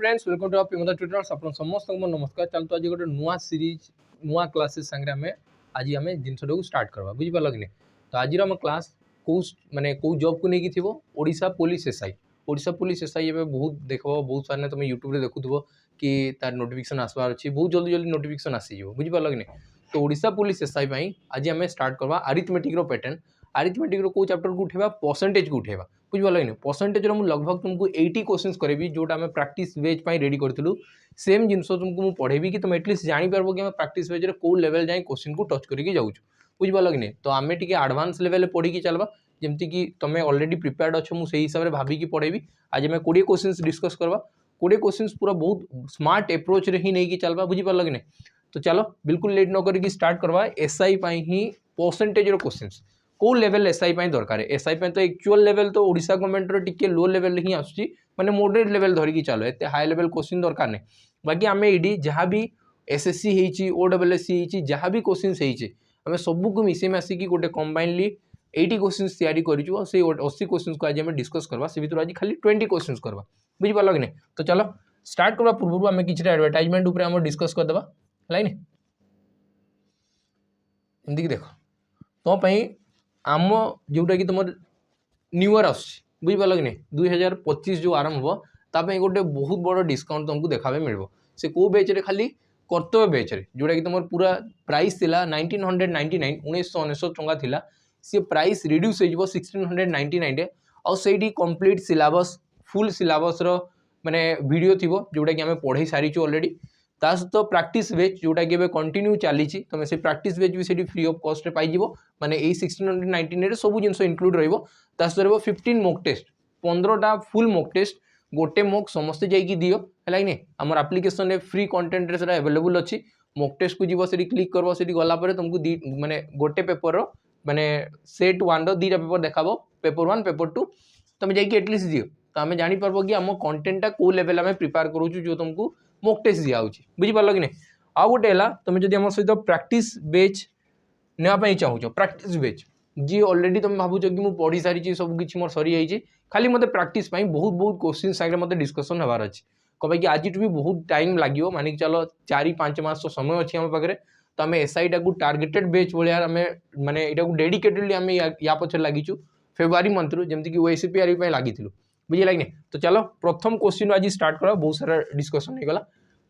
Friends welcome to पिमदा tutorials आपन समस्त को नमस्कार। चलतो आज गोटे नुआ सीरीज नुआ क्लासेस संगे हमें आज आम जिनसटा स्टार्ट करवा बुझी पाल कि तो आज आम क्लास कौ माने कौ जॉब को लेकिन थी Odisha police SI. Odisha police SI एवं बहुत देख बहुत सारे तुम यूट्यूब देखुव कि तार नोटिफिकेशन आसबार अच्छी बहुत जल्दी जल्दी नोटिफिकेशन आसीज बुझी पाल कि तो ओडिशा पुलिस एसआई आज आम स्टार्ट करवा अरिथमेटिक पैटर्न। अरिथमेटिक कौ चैप्टर को उठेबा परसेंटेज को उठेबा बुझी पाल कि परसेंटेज मुझे लगभग तुमको 80 क्वेश्चंस करेबी जोटा आम प्रैक्टिस वेज रेडी करूँ। सेम जिन तुमको मुझे पढ़ेबी कि तुम एटलिस्ट जापर कि आम प्रैक्टिस वेज कौ लेवल जाए क्वेश्चन को टच करके जाऊँ बुझी पाल कि तो आम टे एडवांस लेवल पढ़ी चलवा जमती कि तुम ऑलरेडी प्रिपेयर्ड अच्छे मुझे हिसाब से भाविकी पढ़ेबी। आज आम 20 क्वेश्चंस डिस्कस करवा 20 क्वेश्चंस पूरा बहुत स्मार्ट एप्रोच रे ही नहीं चलवा बुझी पाल कि तो चलो बिल्कुल लेट न करके स्टार्ट करवा। एसआई ही परसेंटेज क्वेश्चंस कौ लेवल एसआई दरकार एसआई तो एक्चुअल लेवल तो ओडिशा गवर्नमेंट टिके लो लेवल ही आसुची माने मॉडरेट लेवल धरिकी चलो एत हाई लेवल क्वेश्चन दरकार नहीं। बाकी आम ये जहाँ भी एसएससी होती ओडब्ल्यूएससी होती जहाँ भी क्वेश्चन होती आम सबको मिसे मासिकी गोटे कंबाइनली 80 क्वेश्चन तैयारी करूँ। से 80 क्वेश्चन को आज आम डिस्कस करवा से भर आज खाली 20 क्वेश्चन करवा बुझी पाल कि तो चलो स्टार्ट करवा पूर्व आम कि एडवर्टाइजमेंट उपर आम डिस्कस करदे है एमती देख तो आम जोटा कि तुम न्यू ईयर आस बुझी पाल कि 2025 जो आरंभ हम ताप गोटे बहुत बड़ डिस्काउंट तुमको देखा मिल से कौ बैच रे खाली कर्तव्य बैच रे जोटा कि तुम पूरा प्राइस थिला 1999 1999 टंका थिला सी प्राइस रिड्यूस हो 1699 आउ से कंप्लीट सिलेबस फुल सिलेबस रो माने वीडियो थी जोटा कि आम पढ़े सारी ऑलरेडी ता सहित प्रैक्टिस बेच जोटा कि कंटिन्यू चली तुम से प्रैक्टिस बेच भी फ्री ऑफ कॉस्ट पाइब माने 1699 सब जिन इनक्लूड रहा 15 मॉक टेस्ट 15टा फुल मॉक टेस्ट गोटे मॉक समस्ते जाइए दियो है कि आमर एप्लिकेशन फ्री कंटेंट रे अवेलेबल अच्छी मॉक टेस्ट को जीव से क्लिक कर से गलापर तुमको माने गोटे पेपर माने सेट 1 2टा पेपर देखा पेपर 1 पेपर 2 तुम जाइए एटलिस्ट दियो तो आम जापर कि आम कंटेंटा कौ लेवल आम प्रिपेयर करूँ जो तुमको मॉक टेस्ट दिया बुझी पाल कि आउ गोटे तुम जब आम सहित प्रैक्टिस बेच नापी चाहूँ प्रैक्टिस बेच जी ऑलरेडी तुम भावुच कि मुझे पढ़ी सारी सब किसी मोर सरी जाइए खाली मत प्रैक्टिस बहुत बहुत क्वेश्चन सागे मत डिस्कसन होबार अच्छे कहे कि आज भी बहुत टाइम लगे मानिक चलो 4-5 मास समय अच्छी आम पाखे तो आम एसआई टाक टार्गेटेड बेच भाया आम माने यहाँ डेडिकेटेडली आम या पचर लगिचु फेब्रुआरी मंथ रू जमीक ओएसीपीआर लगी बुझे कि तो चलो प्रथम क्वेश्चन आज स्टार्ट करवा बहुत सारा डिस्कसन होगा।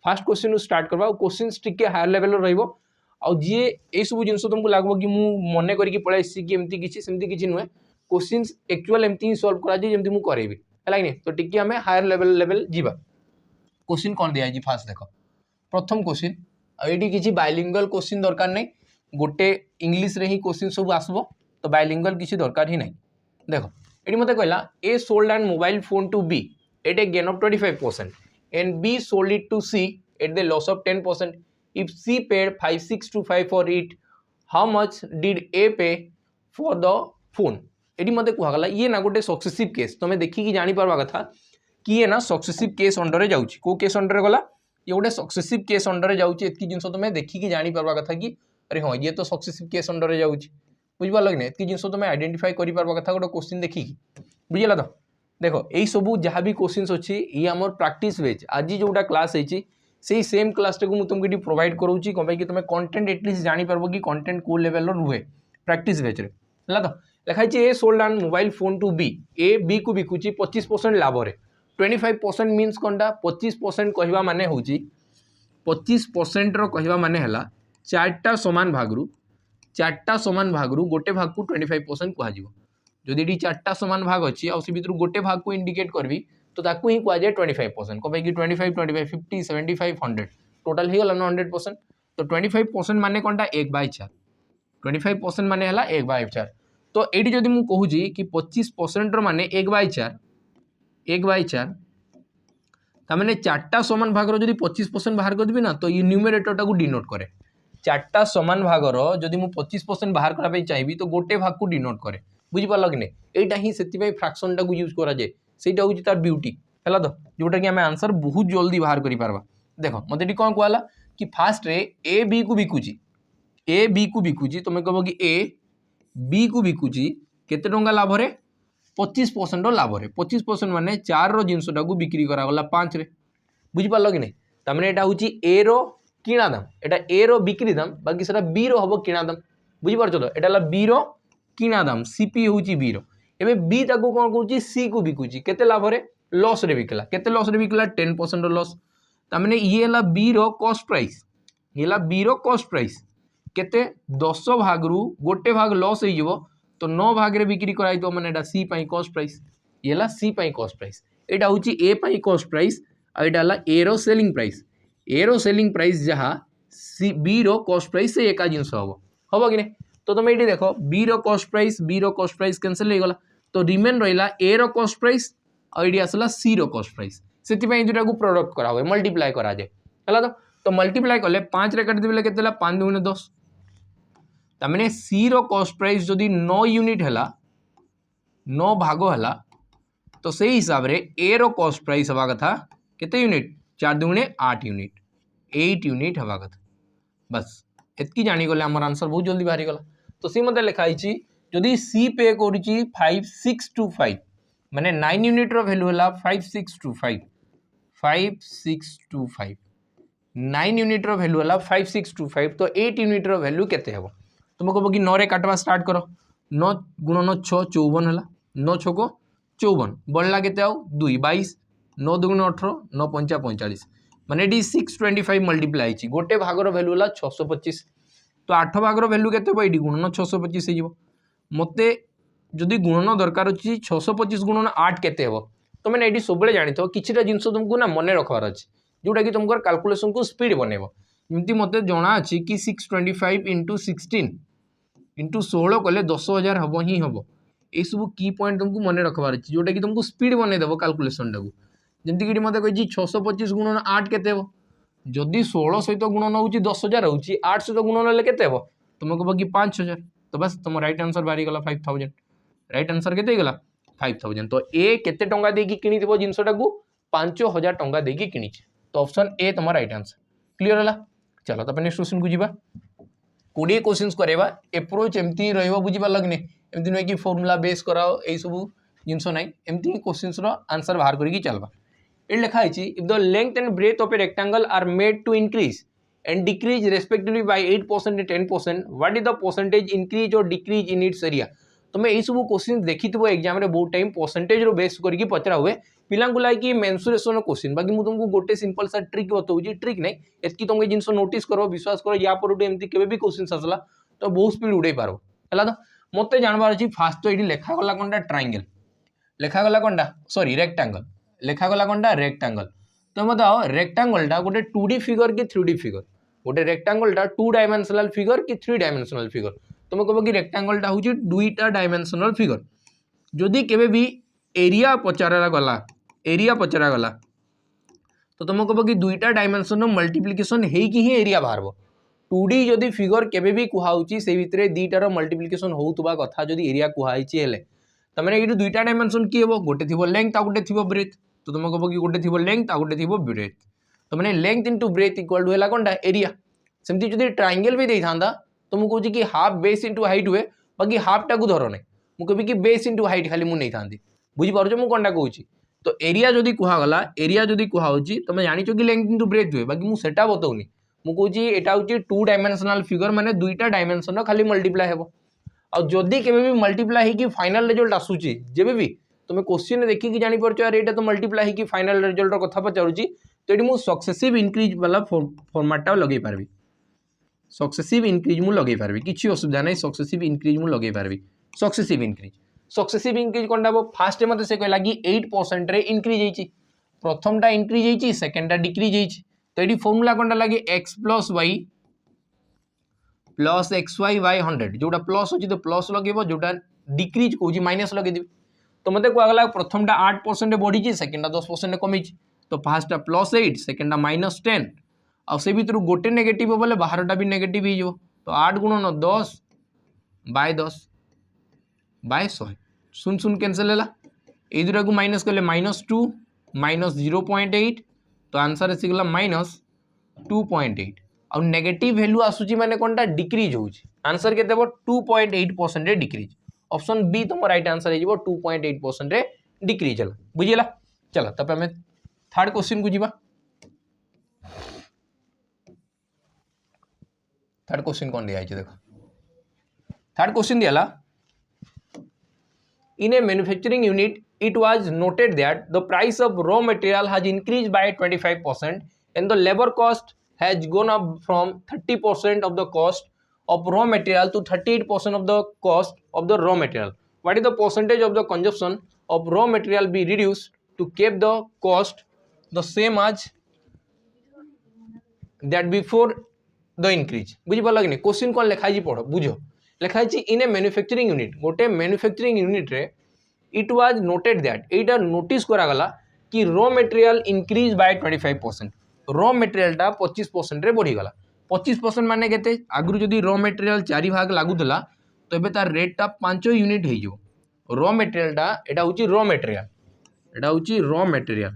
फास्ट क्वेश्चन स्टार्ट करवा क्वेश्चन टिके हायर लेवल रही जी ये सब जिन तुमको लगे कि मुझे मन करके पलि कि एमती किसी नुहे क्वेश्चन एक्चुअल एमती ही सॉल्व कराइए मुझे करेबी है कि तो टिके आम हायर लेवल जीवा। क्वेश्चन कौन दिखाई फास्ट देख प्रथम क्वेश्चन ये किसी बायलिंगुअल क्वेश्चन दरकार नहीं गोटे इंग्लिश रे ही क्वेश्चन सब आसबो तो बायलिंगुअल किसी दरकार ही नहीं। देख ये मत कहला A sold and mobile phone to B at a gain of 25% and B sold it to C at the loss of 10%. If C paid 5625 for it, how much did A pay for the phone? ये मत कहला ये ना गोटे successive case तुम्हें देखिकी जानी पार्बा कथा कि ये ना सक्सेसिव केस अंडर जाउची को केस अंडर गला ये गोटे सक्सेसिव केस अंडर जाउची एतकी जिंस तुम्हें देखिकी जानी पार्बा कथा कि अरे हाँ ये तो सक्सेसिव केस अंडर जाउची बुझ पाल कि एतकी जिंस तुम्हें आइडेंटिफाई करि पार्बा कथा गोटे क्वेश्चन देखिकी बुझिला तो देखो यही सब जहाँ भी क्वेश्चन अच्छी ये आम प्रैक्टिस बेच आज जोटा क्लास होती से सेम क्लास टाक तुमको ये प्रोवाइड करूँगी कहीं कि तुम कंटेंट एटलिस्ट जापर कि कंटेंट कौ लेवल रुहे प्रैक्टिस बेच है तो लिखाई A sold and mobile phone to B A B को बिकुची 25% लाभ है 25% मीन्स कौनटा 25% कहवा माने हूँ 25% कहवा माने है 4टा समान भाग गोटे भाग को 25% कहुँ जदि ये 4टा समान भाग अच्छी आ भर गोटे भाग को इंडिकेट करी तो ताकू ही कहुए 25% कहे कि 25 25 50 75 100 टोटाल हो गला 100% तो 25% माने कौनटा 1/4 25% माने है 1/4 तो ये जदि मुझे कहूँ कि 25% माने 1/4 ताने 4टा समान भागर जदि 25% बाहर करदेवी ना तो ये न्यूमेरेटर टाक डिनोट करे 4टा समान भागर जदि मुझे 25% बाहर करने चाहिए तो गोटे भाग को डिनोट करे बुझी पाल कि यहाँ ही से फ्रैक्शन टाक यूज कराए से तार ब्यूटी है तो जोटा कि आम आंसर बहुत जल्दी बाहर कर पार्बा। देख मत ये कौन कहला कि फास्ट रे ए बी को बिकुची तुम कह कि ए बी को बिकुची केते टंका लाभ रे 25% लाभ रे 25% माने 4 जिनसटा को बिक्री करागला 5 रे बुझी पारल कि नहीं तामने एटा होची ए रो किणा दाम एटा ए रो बिक्री दाम बाकी सेटा बी रो हबो किणा दाम बुझी पारछ तो एटा ला बी रो किणा दाम सीपी होची बी रो एबे बी ताको कोन कहूची सी को बिकुची केते लाभ रे लॉस रे बिकला केते लॉस रे बिकला 10% रो लॉस तामने ये ला बी रो कॉस्ट प्राइस ये ला बी रो कॉस्ट प्राइस केते 10 भाग रु गोटे भाग लॉस हो जिवो तो 9 भाग रे बिक्री कराई तो माने एटा सी पई कॉस्ट प्राइस ये ला सी पई कॉस्ट प्राइस एटा होची ए पई कॉस्ट प्राइस आ एटा ला ए रो सेलिंग प्राइस जहा सी बी रो कॉस्ट प्राइस से एका जिंस हबो कि नहीं तो तुम ये देख बी रो कॉस्ट प्राइस कैंसिल हो गला तो रिमेन रहिला ए रो कॉस्ट प्राइस और ये आसला सी रो कॉस्ट प्राइस से दुटा को प्रोडक्ट करा हुए मल्टीप्लाई करा जाए है तो मल्टीप्लाई कले 5 रे काट देबे केते 5 दुने 10 तामने सी रो कॉस्ट प्राइस जदि 9 यूनिट हला 9 भागो हला तो से हिसाब रे ए रो कॉस्ट प्राइस हवा कथा केते यूनिट 4 दुने 8 यूनिट 8 यूनिट हवा कथा बस एतकी जानी गले हमर आंसर बहुत जल्दी बाहरी गला तो सी मते लिखाई छी जदि सी पे करूची 5625 माने 9 यूनिट रो वैल्यू हला 5625 9 यूनिट रो वैल्यू हला 5625 तो 8 यूनिट रो वैल्यू केते हेबो तुम कहबो कि 9 रे काटवा स्टार्ट करो 9 गुणन 6 54 हला 9 6 को 54 बढ़ला केते आउ 2 22 9 दुगुण 18 9 पंचा 45 माने डी 625 मल्टीप्लाई छि गोटे भागर वैल्यू हला 625 तो 8 भागर वैल्यू केते हो एडी गुणन 625 हे जिवो मते जदि गुणन दरकार अछि 625 गुणन 8 केते हेबो तो मैंने एडी सबले जानि तो किछिटा जिंस तुमको ना मने रखवार अछि जोटा कि तुमकर कैलकुलेशन को स्पीड बनेबो जेमति मते जणा अछि कि 625 * 16 * 16 कले 10000 हबो ही हबो ए सब की पॉइंट तुमको मने रखवार अछि जोटा कि तुमको स्पीड बने देबो कैलकुलेशन टाको जेमति कि मते कहि 625 गुणन 8 केते हेबो जदि 16 सहित गुणन होउची 10000 होउची 8 सहित गुणन ले केते हेबो तुमको कहबो कि 5000 तो बस तुम राइट आंसर बारी गला 5000 राइट आंसर केते गला 5000 तो ए केते टंगा देकी किनी दिबो जिंसटा को 5000 टंगा देकी किनी तो ऑप्शन ए तुम राइट आंसर क्लियर हला चलो तो नेक्स्ट क्वेश्चन को जीवा 20 क्वेश्चंस करेबा अप्रोच एमती रहइबो बुझी पाल कि नहीं एमती नै कि फार्मूला बेस कराओ ए सब जिंस नै एमती क्वेश्चंस रो आंसर बाहर करी चलबा ए लिखा है if the length and breadth of a rectangle are made to increase and decrease respectively by 8% and 10% what is the percentage increase और डिक्रीज इन इट्स एरिया तुम यही सब क्वेश्चन देखी एग्जाम रे बहुत टाइम परसेंटेज रो बेस करके पचरा हुए पिला को लाइक मेंसुरेशन क्वेश्चन बाकी मुझे तुमको गोटे सिंपल सा ट्रिक बताऊँ ट्रिक नहीं एतकी तुम जिन नोटिस करो विश्वास करो या पर एमती केबे भी क्वेश्चन आसला तो बहुत स्पीड उड़े पारो है तो मत जानवर अच्छी फास्ट तो ये लेखागला कौनटा ट्रायंगल लेखागला कौनटा सॉरी रेक्टेंगल लेखागला कौनटा रेक्टेंगल तो बताओ रेक्टेंगलटा गोटे 2D फिगर कि 3D फिगर गोटे रेक्टेंगलटा 2 डायमेंशनल फिगर कि 3 डायमेंशनल फिगर तुम कह कि रेक्टेंगलटा हूँ 2टा डायमेंशनल फिगर जदि केबे भी एरिया पचारा गला तो तुम कह कि 2टा डायमेंशन मल्टीप्लिकेशन होइकी ही एरिया बाहर 2D जदि फिगर केबे भी कुहाउची से भितरे 2टार मल्टीप्लिकेशन होउतबा कथा जदि एरिया कुहाइची हेले त माने एटू 2टा डायमेंशन की हेबो गोटे थिबो लेंथ आ गोटे थिबो ब्रेथ तो तुम कह कि गोटे थिबो लेंथ आ गोटे थिबो ब्रेथ तो माने length into breadth equal to हैला कोनटा एरिया सेमती जदि ट्रायंगल भी देइथांदा तो मु कहूची कि हाफ बेस इनटू हाइट हुए बाकी हाफ टाकू धरो नै मु कहबी कि बेस इनटू हाइट खाली मु नै थांदी बुझी पारछो मु कोनटा कहूची तो एरिया जदि कुहागला एरिया जदि कुहाउची तुम जानिचो कि लेंथ इनटू ब्रेथ हुए बाकी मु सेटा बतौनी मु कहूची एटा होची 2 डायमेंशनल फिगर माने 2टा डायमेंशन खाली मल्टीप्लाई हेबो आ जदि केबे भी मल्टीप्लाई हेकी फाइनल रिजल्ट आसुची जेबे भी तुम क्वेश्चन देखि कि जानि परछो यार एटा तो मल्टीप्लाई हेकी फाइनल रिजल्ट रो कथा पचारुची तो एटी मु सक्सेसिव इंक्रीज वाला फॉर्मेट टा लगै पारबी सक्सेसिव इंक्रीज मु लगै पारबी किछि असुविधा नै सक्सेसिव इंक्रीज मु लगै पारबी सक्सेसिव इंक्रीज कोनटा बो फास्ट मते से कहला कि 8% रे इंक्रीज हेची प्रथम टा इंक्रीज हेची सेकंड टा डिक्रीज हेची तो एटी फार्मूला कोनटा लागे x + y plus xy y 100 जोटा प्लस होची तो प्लस लगेबो जोटा डिक्रीज कोजी माइनस लगे दिबी तो मते को अगला प्रथम टा 8% रे बढ़ी ची सेकंड टा 10% रे कमी ची तो फर्स्ट टा +8 सेकंड टा -10 आ से भीतर गोटे नेगेटिव हो बोले बाहर टा भी नेगेटिव ही जो तो 8 × 10 / 10 / 100 सुन सुन कैंसिल हैला ए दुरा को माइनस करले -2 -0.8 तो आंसर आसीगला -2.8 और नेगेटिव वैल्यू आसुची माने कोनटा डिक्रीज होउची आंसर के देबो 2.8% रे डिक्रीज ऑप्शन बी तुम राइट आंसर हे जिवो 2.8% रे डिक्रीज हला बुझिला चलो तब हमें थर्ड क्वेश्चन को जीवा थर्ड क्वेश्चन कौन दिया है देखो थर्ड क्वेश्चन दिया in a manufacturing unit it was noted that the price of raw material has increased by 25% and the labor cost has gone up from 30% of the cost of raw material to 38% of the cost of the raw material. What is the percentage of the consumption of raw material be reduced to keep the cost the same as that before the increase? बुझी पाल कि question कौन लिखाई पढ़ बुझ लिखाई in a manufacturing unit गोटे manufacturing unit रे it was noted that एटा नोटिस करागला कि raw material increase by 25%. Raw मटेरियलटा 25% रे बढ़ीगला 25% माने केते आगु जदि रॉ मटेरियल 4 भाग लागुला तो एबे तार रेटटा 5 यूनिट हो जो रॉ मटेरियलटा एटा होची रॉ मटेरियल एटा होची रॉ मटेरियल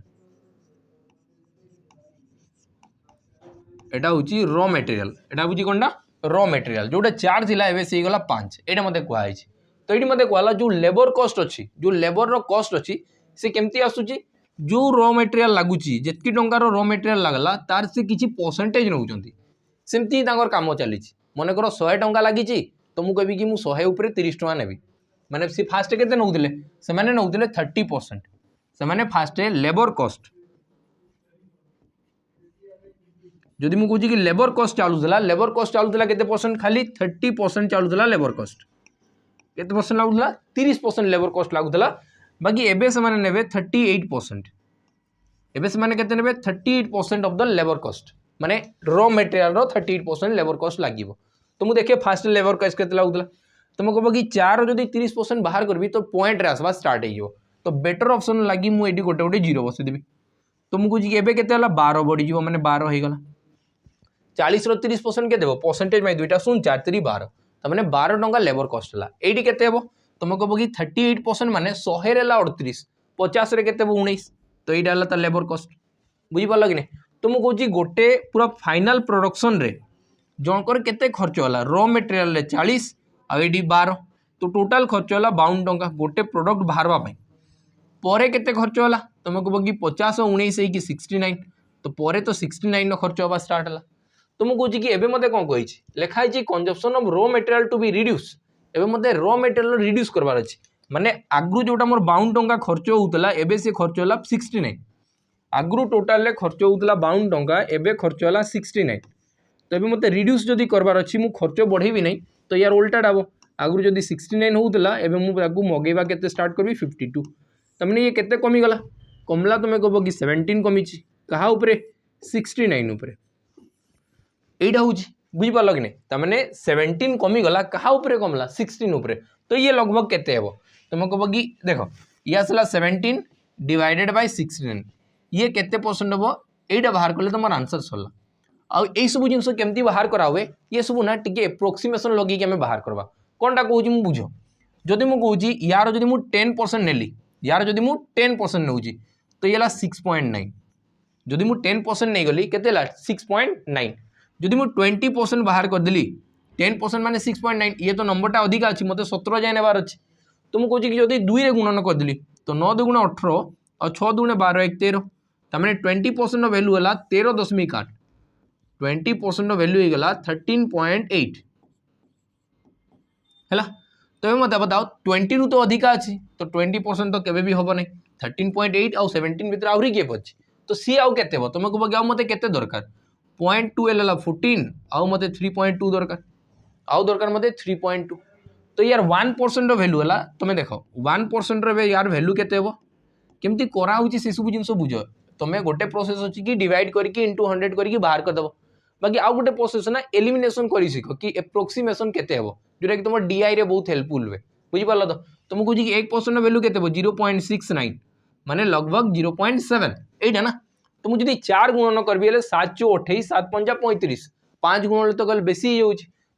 एटा होची रॉ मटेरियल एटा बुझी कोनटा रॉ मटेरियल जोटा 4 थिला एबे से गला 5 एटा मते कहै छै तो ये मत कहला जो लेबर कॉस्ट अच्छी जो लेबर रो कॉस्ट अच्छी से केमती आसुची जो रॉ मटेरियल लगुची जितकी टंकार रॉ मटेरियल लगला तार से किसी परसेंटेज नौकरी सेमती काम चली मन कर 100 टंका लगी तो मुझे कहबी कि मुझे 100 उपर 30 टंका नेबी माने सी फास्ट के नौले से 30% से फास्ट लेबर कॉस्ट जदि मुझे कहूँ कि लेबर कॉस्ट चलूला केते परसेंट खाली 30% चलूला लेबर कॉस्ट केते परसेंट लगुला 30% लेबर कॉस्ट लगुला बाकी एबे से माने नेबे 38% एबे से माने केते नेबे 38% ऑफ द लेबर कॉस्ट माने रॉ मटेरियल रो 38% लेबर कॉस्ट लागिवो तो मु देखे फास्ट लेबर कॉस्ट केते लगुला तो मु कहबो कि 4 जदि 30% बाहर करबी तो पॉइंट रे आसबा स्टार्ट हे जो तो बेटर ऑप्शन लागी मु एडी गोटे गोटे जीरो बसे देबी तो मु कहूँ कि एबे केते हला 12 बढ़ी जीवो माने 12 हे गला 40 रो 30% के देबो परसेंटेज में दुईटा 0 4 3 12 तमाने 12 टंका लेबर कॉस्ट हला एडी केते हेबो तुम कहबो कि 38% माने 100 रे हला 38 50 रे केते 19 तो एटा हला त लेबर कॉस्ट बुझी पाल कि नहीं तो मु कहूँ गोटे पूरा फाइनल प्रोडक्शन रे जनकर केते खर्च हला रॉ मटेरियल रे 40 आ एडी 12 तो टोटल खर्च हला 52 टंका गोटे प्रोडक्ट बाहरवा पई परे केते खर्च हला तुम कहबो कि 50 19 कि 69 तो परे तो 69 नो खर्च होबा स्टार्ट हला तो मुझे कहूँ कि एबे मते कौन कही लिखाई consumption of raw material to be reduce एबे मते रॉ मटेरियल रिड्यूस करबार अछि माने आगु जोटा मोर 52 टंका खर्च होउतला एबे से खर्च होला 69 आगु टोटल रे खर्च होउतला 52 टंका एबे खर्च होला 69 तो एबे मते रिड्यूस जदी करबार अछि मु खर्च बढ़ेबी नहीं तो यार उल्टा डाबो आगु जदी 69 होउतला एबे मु आगु मगेबा केते स्टार्ट करबी 52 तमने ये केते कमी गला कमला तुमे कहबो कि 17 कमी छि कहा ऊपरे 69 ऊपरे एटा हूँ बुझी पाल कि नहीं तमें 17 कमी गला क्या कमला 16 उपरे तो ये लगभग केते हेबो तुम कहबो कि देख ये आसला 17 डिवाइडेड बाय 16 ये केते परसेंट हेबो एटा बाहर कले तुम आंसर सरला आ ए सब जिनस केमती बाहर करा हुए ये सब ना टिके एप्रोक्सीमेशन लगे कि हमें बाहर करबा कोनटा कहूँ मु बुझ जदि मु कहूँ यार जदि मु 10% नेली यार जदि मु 10% नौजी तो ये 6.9 जदि मु 10% नहीं गली केते 6.9 जदि मु 20% बाहर करदेली 10% माने 6.9 ये तो नंबरटा अधिक अच्छी मत 17 जाए नेबार अच्छे तो मुझे कहूँ कि जब 2 रे गुणन करदेली तो 9 2 गुण 18 और 6 2 12 1 13 तमें 20% वैल्यू है 13.8 20% वैल्यू होगा 13.8 है तो मत बताओ 20 रु तो अधिका अच्छी तो 20% तो केबे भी हम नहीं 13.8 आउ 17 भितर आहरी गेप अच्छी तो सी आउ केते हो तुम कह कि मत के दरकार 0.2 एल 14 आउ मत 3.2 दरकार आउ दरकार मत 3.2 तो यार 1% वैल्यू है तुम देख 1% यार वैल्यू केते केमती कराऊँगी से सब जिन बुझ तुम्हें गोटे प्रोसेस अच्छी कि डिवाइड करके इंटू 100 करके बाहर करदेव बाकी आउ गोटे प्रोसेस ना एलिमिनेशन कर शिख कि एप्रोक्सीमेशन केते हेबो जोटा कि तुम डीआई रे बहुत हेल्पफुल हुए बुझीपाल तो तुम कहूँ कि 1% वैल्यू केते 0.69 माने लगभग 0.7 एटा ना तो मुझे 4 गुणन करी 7 × 28 7 × 35 5 गुण तो कल बेसी हो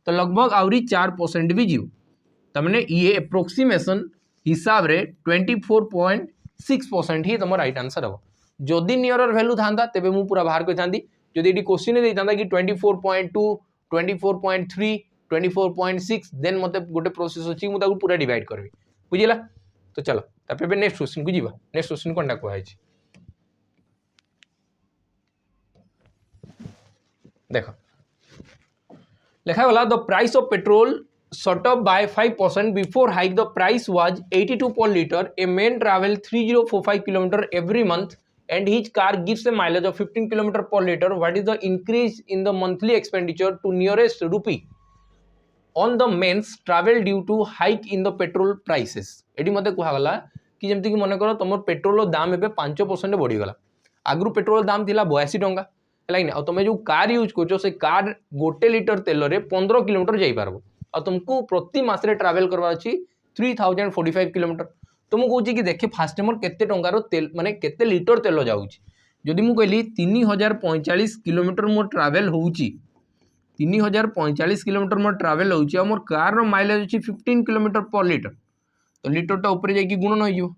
तो लगभग आहरी 4% भी जीव तमने ये एप्रोक्सीमेशन हिसाब रे 24.6% ही तुम राइट आंसर हम जदि नियर वैल्यू था तेरे मुझे पूरा बाहर कर था जदि क्वेश्चन देता कि 24.2 24.3 24.6 देन मत गोटे प्रोसेस अच्छी मुझे पूरा डिवाइड करी बुझेगा तो चलो तापर नेक्स्ट क्वेश्चन को जीवा नेक्स्ट क्वेश्चन कौन कहई देख लिखा गला the price of petrol shot up by 5% before hike. The price was 82 per liter. A man travel 3045 km every month and his car gives a mileage of 15 km per liter. What is the increase in the monthly expenditure to nearest rupee on the men's travel due to hike in the petrol prices? Eighty मते कुहा गला कि जेमति कि मन कर तुम petrol दाम एबे 5% बढ़ी गला। आगु पेट्रोल दाम थिला 82 टंका है ना, तुम जो कार यूज कर से कार गोटे लिटर तेल रे 15 किलोमीटर जाई पारबो और तुमको प्रति मासरे ट्रैवल करवार अछि 3045 किलोमीटर। तो मु कहूँ कि देखे फास्ट मोर केते टंकार तेल माने केते लिटर तेल जाउछि। जदि मु कहली 3045 किलोमीटर मोर ट्रैवल होउछि 3045 किलोमीटर मोर ट्रैवल होउछि और मोर कार रो माइलेज अछि 15 किलोमीटर पर लिटर, तो लिटर टा ऊपर जाई कि गुणन होइयो।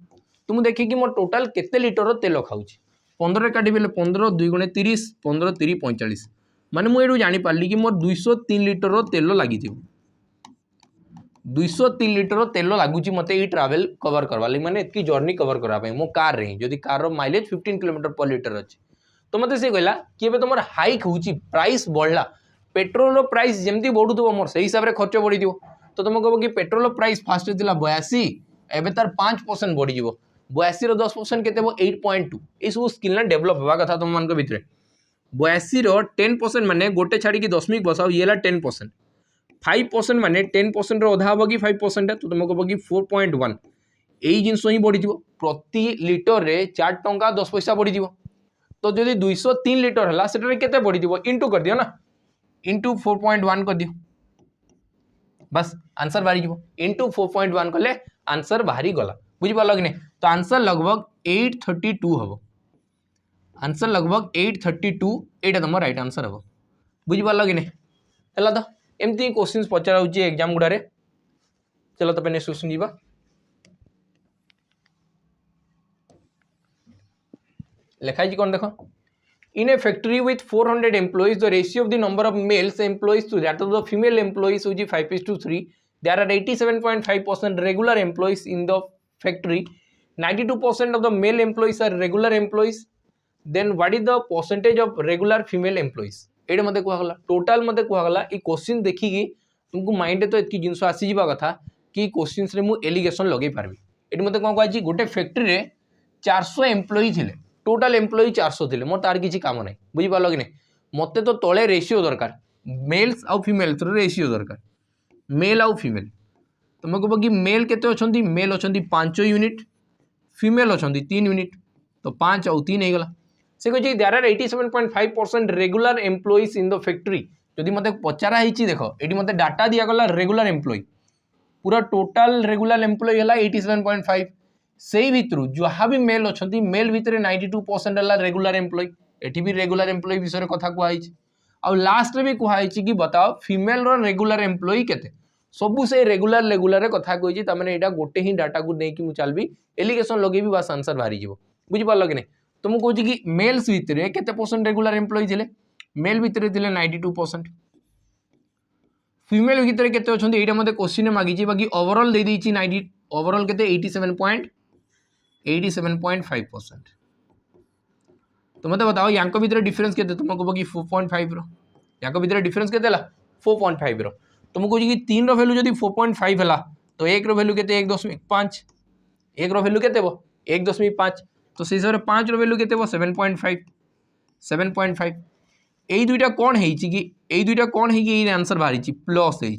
तो मु देखि कि मोर टोटल केते लिटर तेल खाउछि 15 काटी बेले 15 2 गुणे 30 15 3 45 माने मु एडू जानि पारली कि मोर 203 लिटर तेल लागि थिबो। 203 लिटर तेल लगुच मत ये ट्रावेल कवर करवा लगे माने इतकी जर्नी कवर करवाई मो कार रे जदि car mileage 15 kilometre per litre अच्छे। तो मत से कहला कि तुम हाइक हो प्राइस बढ़ला पेट्रोल प्राइस जमती बढ़ुव मोर से हिसाब से खर्च बढ़ी थो। तो तुम कह कि पेट्रोल प्राइस फास्ट थी 82 एवं तार 5% बढ़ी 82 रो 10% के 8.2 ये सब स्किल ना डेभलप होगा कथा तुम मान भितर 82 रो 10% माने गोटे छाड़ी 10 बसाओ ये 10% 5% माने 10% अधा हम कि 5% है तो तुम कह कि 4.1 यही जिनस ही बढ़ी प्रति लिटर रे 4 टंका 10 पैसा बढ़ी। तो जब 203 लिटर है से केते बढ़ी इंटू कर दियो ना इंटू 4.1 कर दियो बस आंसर बाहरी इंटू 4.1 कले आंसर बाहरी गला बुझिपार कि नहीं। तो आंसर लगभग 832 हम आंसर लगभग 832 एटा तुम राइट आंसर हम बुझिपार कि नहीं है। तो एमती क्वेश्चन पचरा एग्जाम गुड़े। चलो तब नेक्स्ट क्वेश्चन जीवा। लिखा कौन देख in a factory with 400 employees the ratio of the number of males employees to that of the female employees होची 5:3 there are 87.5% regular employees in the factory 92% of the male employees are regular employees then what is the percentage of regular female employees ये मत कहला total मत कहला ये question देखिकी तुमको mind तो एतकी जिनस आसीजा कथा कि क्वेश्चन रे मु एलिगेशन लगे पारबी। ये मत कौन कह गोटे फैक्ट्री रे 400 एम्प्लॉई थे टोटाल एम्प्लॉई 400 थे मोर तार किसी काम ना बुझिपार कि नहीं मत तो तले रेशियो दरकार मेल्स आउ फीमेल्स रेशियो दरकार मेल आउ फीमेल तुम कह कि मेल केते अछंती मेल अछंती 5 यूनिट फीमेल अछंती 3 यूनिट तो 5 आउ 3 हो गला। से कहे there are 87.5% regular employees in the factory जदि मत पचारा ही देख ये मत डाटा दिगला रेगुलर एम्प्लॉई पूरा टोटाल रेगुलर एम्प्लॉई है 87.5 से भितर जहाँ भी मेल अच्छा मेल भितर 92% है रेगुलर एम्प्लॉई एटी भी रेगुलर एम्प्लॉई विषय कथा कहुई आ लास्ट भी कहुई कि बताओ फीमेल रेगुलर एम्प्लॉई केते सबू से रेगुलर रेगुलर कथा कही यहाँ गोटे ही डाटा को लेकिन मुझे चलबी एलिगेशन लगे बस आंसर बाहरी बुझिपार कि नहीं। तो मुझे कहूँ कि मेल्स भितर केते परसेंट रेगुलर एम्प्लॉई थे मेल भितर थे 92% फीमेल भितर केते अछंती एटा मते क्वेश्चन मागी बाकी ओवरऑल दे देछि 90 ओवरऑल केते 87.5%। तो मत बताओ यांको भितर डिफरेंस केते तुम कहबो कि 4.5 रो यांको भितर डिफरेंस केते ला 4.5 रो तो मुझे कहूँ कि 3 रो वैल्यू जदी 4.5 हला तो 1 रो वैल्यू केते 1.5 1 रो वैल्यू केते 1.5 तो से हिसाब से 5 रो वैल्यू केते 7.5 यही दुईटा कौन है कि यही दुईटा कौन है कि आंसर बाहरी प्लस है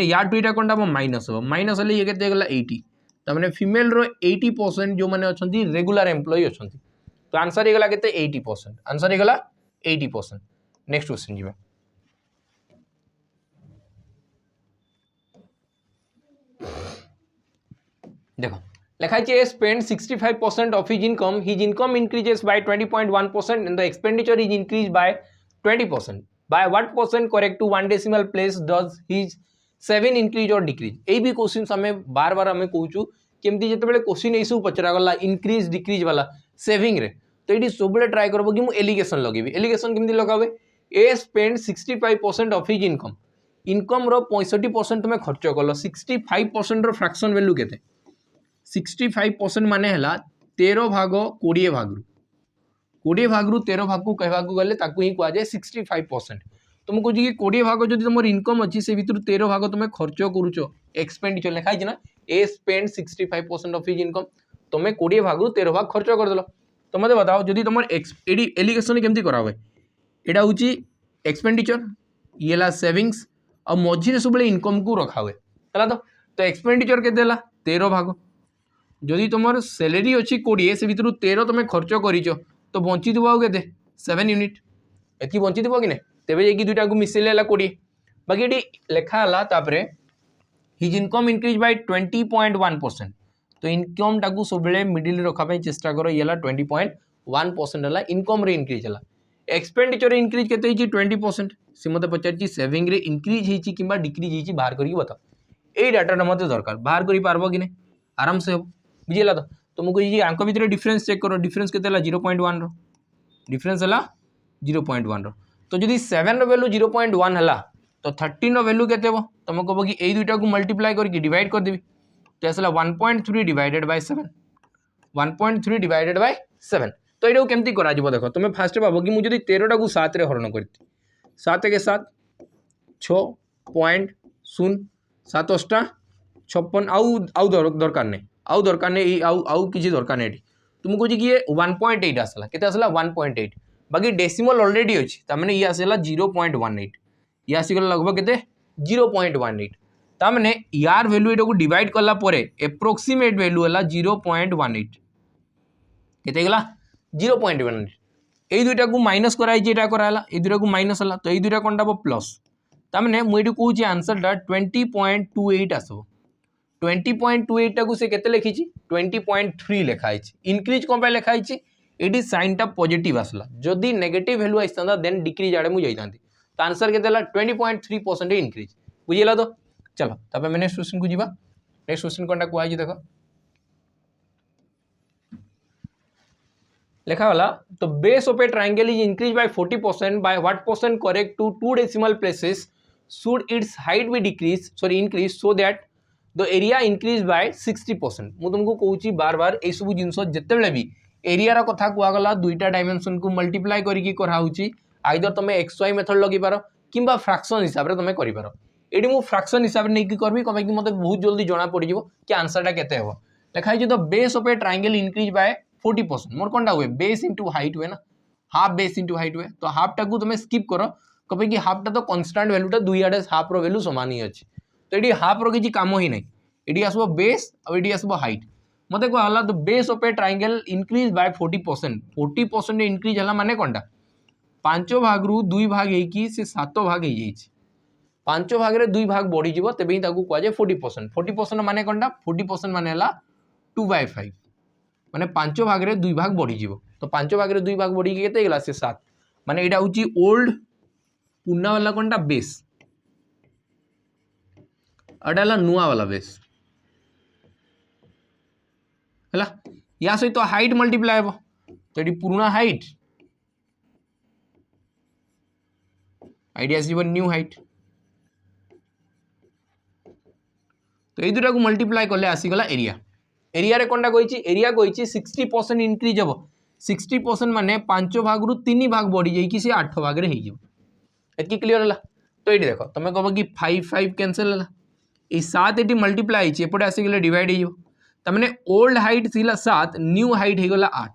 या दुईटा कौन हम माइनस हम माइनस हेल्ले ये केते गला 80 तमें फीमेल रो 80% जो मैंने अच्छा रेगुलर एम्प्लॉई अच्छा तो आंसर ही गला केते 80% आंसर ही गला 80%। नेक्स्ट क्वेश्चन जी देखो लिखा है spend 65% of his income increases by 20.1% and the expenditure is increase by 20%। By what percent correct to 1 decimal place does his saving increase और डिक्रीज। यही भी क्वेश्चन हमें बार बार हमें कहूँ केमती जिते क्वेश्चन यही सब पचरा गला इंक्रीज डिक्रीज वाला सेविंग रे तो ये सब ट्राए करब कि मुझे एलिगेशन लगेबी एलिगेशन केमती लगाबे ए स्पेंड 65% ऑफ हिज इनकम रो 65% तुम खर्च कल 65% रो फ्रैक्शन वैल्यू केते 65% माने हला 13 भाग 20 भाग 20 भाग 13 भाग को कहवा गले ताकू ही कह जाए 65%। तुमको कौन कि 20 भाग जब तुम इनकम अच्छी से भितर 13 भाग तुम खर्च करुच एक्सपेंडिचर लिखाई ना ए स्पेंड 65% ऑफ हिज इनकम तुम्हें 20 भाग 13 भाग खर्च करदेल। तो मत बताओ जदि तुम एलिगेशन केमती करा हुए यहाँ हूँ एक्सपेंडिचर ये सेविंग्स और मझे सब इनकम को रखा हुए है। तो एक्सपेंडिचर के 13 भाग जदि तुम सैलरी अच्छी 20 से भितर 13 तुम खर्च कर तो बंची थो के 7 यूनिट एति बंची थो कि नहीं तेज जाकि दुईटा को मिसेले 20 बाकी ये लिखाला हिज इनकम इनक्रीज बाय 20.1%। तो इनकम टाक सब मिडिल रखापी चेष्टा कर ये 20.1% है इनकम रे इनक्रीज है। एक्सपेंडिचर इनक्रीज के 20% सी मत पचार सेविंग रे इनक्रीज होती कि डिक्रीज होती बाहर करके बताओ यही डाटा मत दरकार बाहर कर पार्ब कि नहीं आराम से हम बुझेगा। तो तुमको ये आंक भितर डिफरेंस चेक कर डिफरेंस के 0.1 डिफरेंस है 0.1 तो जदि 7 वैल्यू 0.1 है तो 13 वैल्यू के तुम कह कि यही दुईटा को मल्टीप्लाई करके डिवाइड करदेवी तो आसला 1.3 डिवाइडेड बाय 7 1.3 डिवाइडेड बाय 7। तो ये केमती करा देख तुम फास्ट भाव कि मुझे 13 को 7 रे हरण कर 7 के 7 6.0 7 8 56 आउ दरकार नहीं आउ दरकार नहीं आउ किसी दरकार नहीं तुमको कि ये 1.8 आसला के 1.8 बाकी डेसिमल ऑलरेडी अच्छी तमें ये आसला 0.18 ये आसीगला लगभग के 0.18 तामने यार वैल्यू ये डिवाइड कला एप्रोक्सीमेट वैल्यू है 0.18 के 0.18 ये दुईटा को माइनस कराई कराला ये दुईटा को माइनस है तो ये दुईटा कौन हम प्लस तामने मुझे कहूँ आंसरटा 20.28 आसब 20.28 टाक से केते लिखी 20.3 लिखाई इनक्रीज कौन लिखाई ये साइनटा पॉजिटिव आसला जदि नेगेटिव वैल्यू आसता देन डिक्रीज आड़े मुझे जाती तो आंसर के 20.3% इनक्रीज बुझेगा। तो चलो तब मैं नेक्स्ट क्वेश्चन को जीवा नेक्स्ट क्वेश्चन कौन कहुई देख लिखा वाला तो base of a triangle is increase by 40% by what percent correct to 2 decimal places should its height be decrease sorry increase so that the area increase by 60%। मुझे तुमको कहूँ बार बार ये सब जिन जिते भी एरिया कथा कहगला दुईटा डायमेंशन को मल्टीप्लाई करके कराऊँगी आइदर तुम XY मेथड लगे पार कि फ्रैक्शन हिसाब से तुम कर ये मुझे फ्रैक्शन हिसाब से नहीं करी कहीं मत बहुत जल्दी जना पड़ कि आंसरटा केते हो लिखाई the base of a triangle increase by 40% मोर कौन हुए बेस इंटू हाइट हुए ना हाफ बेस इंटू हाइट हुए तो हाफ टाक तुम स्किप कर कहीं कि हाफटा तो कन्स्टाट भैल्यूटा दुई आड़े हाफ रैल्यू सामान ही अच्छी तो ये हाफ रि कम ही नहीं ये आसब बेस और ये आसब हाइट मत कहला the base of a triangle increase by 40% increase है माने कौनटा 5 भाग रु 2 भाग होगी से 7 भाग हो 5 भाग रे 2 भाग बढ़ी जीव तेबे कहुए 40% माने कौनटा 40% माने 2/5 माने 5 भाग रे 2 भाग बढ़ी जीव तो 5 भाग रे 2 भाग बढ़ी के गला से 7 माने यहाँ हूँ ओल्ड पुना वाला कौनटा बेस अड़ा नुआ वाला बेस है या सहित तो हाइट मल्टीप्लाई हम तो ये पुराना हाइट आइडिया आसो न्यू हाइट तो ये दुटा को मल्टीप्लाई कले आसीगला एरिया एरिया रे कौनटा कही एरिया कही 60% इंक्रीज हम 60% माने 5 भाग रु 3 भाग बढ़ी जाइए सी 8 भाग रे एति क्लीयर है। तो ये देख तुम कह कि 5 कैंसल है ये 7 ये मल्टीप्लाई एपटे आसीगले डिवाइड हो तमें ओल्ड हाइट थी 7 न्यू हाइट होगला 8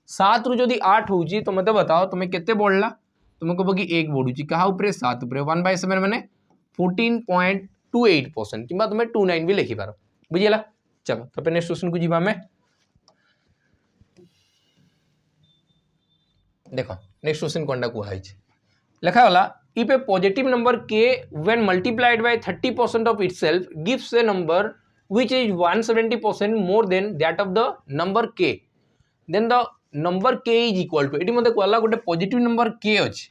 7 रु जदि 8 हो तो मत बताओ तुम्हें केते बढ़ला तुम कह कि 1 बढ़ुची क्या 7 उपर 1/7 मैंने 14.28% कि तुम्हें 29 भी लिखिपार बुझीगला। चलो तब नेक्स्ट क्वेश्चन को जीवा मैं देख नेक्स्ट क्वेश्चन कौन कहुई लिखागला if a positive number k when multiplied by 30% of itself gives a number which is 170% more than that of the number k then the number k is equal to ये मतलब कहला गोटे positive number k अच्छी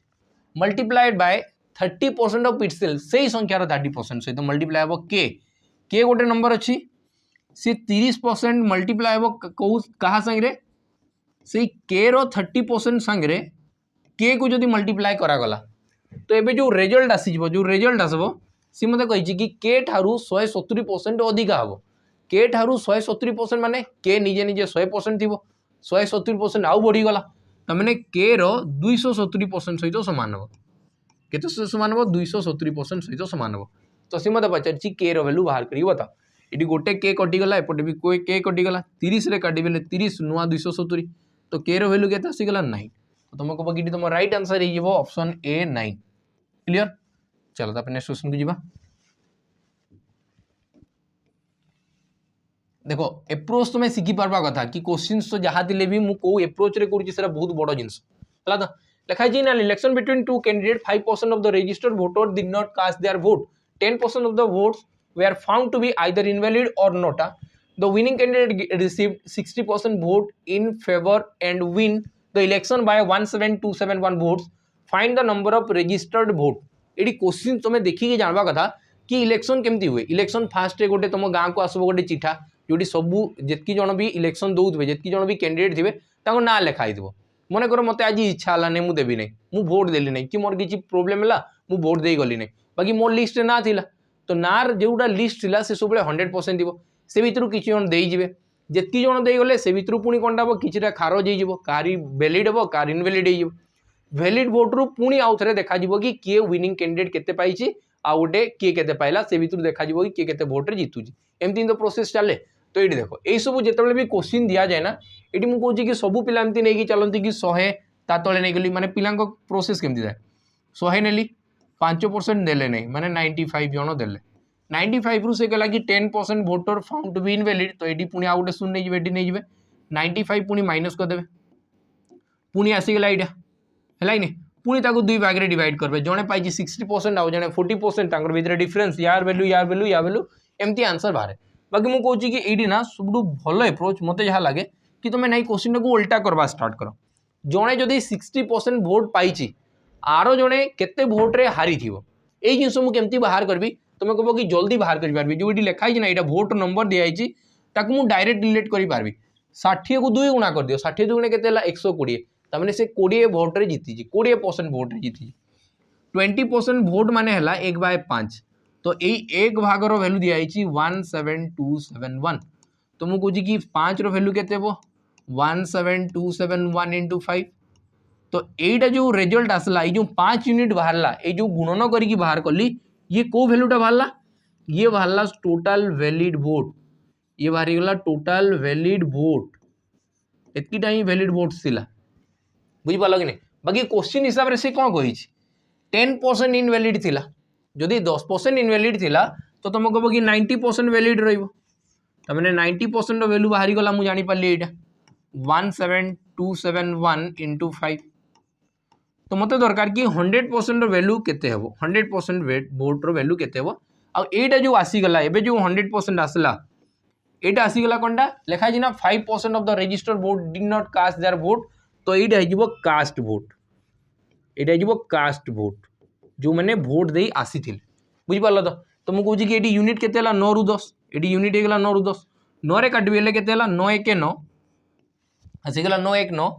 multiplied by 30% of itself से संख्यार 30% सहित multiply हम के गोटे नंबर अच्छी सी 30% मल्टीप्लाई हम कौ क्या सांगे से के रो 30% सांगे के को जदि मल्टीप्लाई करागला तो ये जो रिजल्ट आसो जो रिजल्ट आसब सी मत कही कि के ठारू 170% अधिका हम के ठारू 170% माने के निजे निजे 100% थी 170% आउ बढ़ीगला तमें के रो 270% सहित सामान हम केते समान हम 270% सहित सामान हम। तो सी मत पचार के रैल्यू बाहर कर बता ये गोटे के कटिगला एपटे भी के कटिगला 30 काटे 30 नुआ 270 तो के रैल्यू के आसीगला 9 तो तुम कह कि तुम राइट आंसर हो ऑप्शन ए 9 क्लियर। चलो तापर नेक्स्ट क्वेश्चन को जीवा। देखो एप्रोच तुम्हें शिखी पार्बा कथा कि क्वेश्चन तो जहाँ थे भी मुझे कौ एप्रोच रे करूँ सेटा बहुत बड़ जिनस है तो लिखाई जी ना election between two candidate 5% of the registered voter did not cast their vote 10% of the votes were found to be either invalid or not. The winning candidate received 60% vote in favor and win the election by 17271 votes. Find the number of registered vote. ये question तुम्हें देखिए जानवा कथा कि election केमती हुए। Election fast गोटे तुम गाँव को आसब गोटे चिठा जोटी सबू जितकी जन भी इलेक्शन दौथे जितकी जन भी कैंडिडेट थे ना लिखाई थो मन कर मत आज इच्छा है मुझे देवी नहीं मुझे भोट देली नहीं कि मोर किसी प्रोब्लेम है मुझे भोट दे गली नहीं बाकी मोर लिस्ट ना थिला तो नार जोटा लिस्ट थिला से सब 100% थी से भितर किसी जन देजे जितकी जन देगले से भितर पुणी कौन हम किसी खारज हो कारी वैलिड हम कार इनवैलिड हो वैलिड भोट रु पुणी आउ थे देखा कि किए विनिंग कैंडिडेट केते पाइछि आ गोटे किए केते पाइला से भितर देखा कि किए केते भोट रे जीतुछि एमती तो प्रोसेस चले। तो ये देख यही सब जो भी क्वेश्चन दि जाए ना ये मुझे कौन कि सबू पिला एमती नहीं चलती कि 100 ता तले नहीं गली माने पिला प्रोसेस केमती थाए 100 नेली 5% देले नहीं माने 95 जन देले 95 रु से कहला कि 10% voter found to be invalid तो ये पुणी आउ गोटे शून्य नहीं एटी नहीं 95 पुणी माइनस करदे पुणी आसीगला यहाँ है पुणी ताको दुई भाग रे डिवाइड करबे जने पाइछि 60% आउ जने 40% भितर डिफरेंस यार वैल्यू या वैल्यू एमती आंसर बाहर। बाकी मुझे कहूँ कि ये ना सब भल एप्रोच मत जहाँ लगे कि तुम ना क्वेश्चन को उल्टा करवा स्टार्ट कर जड़े जदि 60% भोट पाई आर जड़े केते भोट रे हारी थी यही जिनस मुझे बाहर करी तुम कह कि जल्दी बाहर कर जो ये लिखाई ना यहाँ भोट नंबर दिखाई मुझे डायरेक्ट डिलीट कर 60 को 2 गुणा कर दियो 60 2 गुणे के 120 तमें से 20 भोट रे जीती 20% भोट रे जीती 20% भोट माने है 1/5 तो यही एक भाग वैल्यू दिखाई 17271 तो मुझे कहे कि 5 वैल्यू के 17271 इंटू 5 तो यहीटा जो रिजल्ट आसला ये जो 5 यूनिट बाहरला ये जो गुणन करके बाहर कली ये कौ वैल्यूटा बाहरला ये बाहरला टोटाल वैलिड वोट ये बाहरी गला टोटाल वैलिड वोट एतकीटा ही वैलिड वोट्स थिला बुझिपाल कि नहीं। बाकी क्वेश्चन हिसाब से कौन कही 10% इनवैलिड थिला जदि 10% इनवैलिड थिला तो तुम कह कि 90% वैलिड रही 90% वैल्यू बाहरी गला मुझे जापारि यहाँ 17271 इंटू 5 तो मत दरकार कि 100% वैल्यू केते हेबो 100% भोट वैल्यू केते हेबो आईटा जो आसीगला एबे जो 100% आसला एटा आसीगला कोनटा लिखा है ना 5% of the registered vote did not cast their vote तो एटा हेजिबो कास्ट वोट एटा हेजिबो कास्ट वोट जो मैंने भोट दे आसी बुझिपार तो मुझे कौन कि ये यूनिट के 9 रु 10 ये यूनिट होगा 9 रु 10 9 रे काटबी के 9 1 9 आसीगला 9 1 9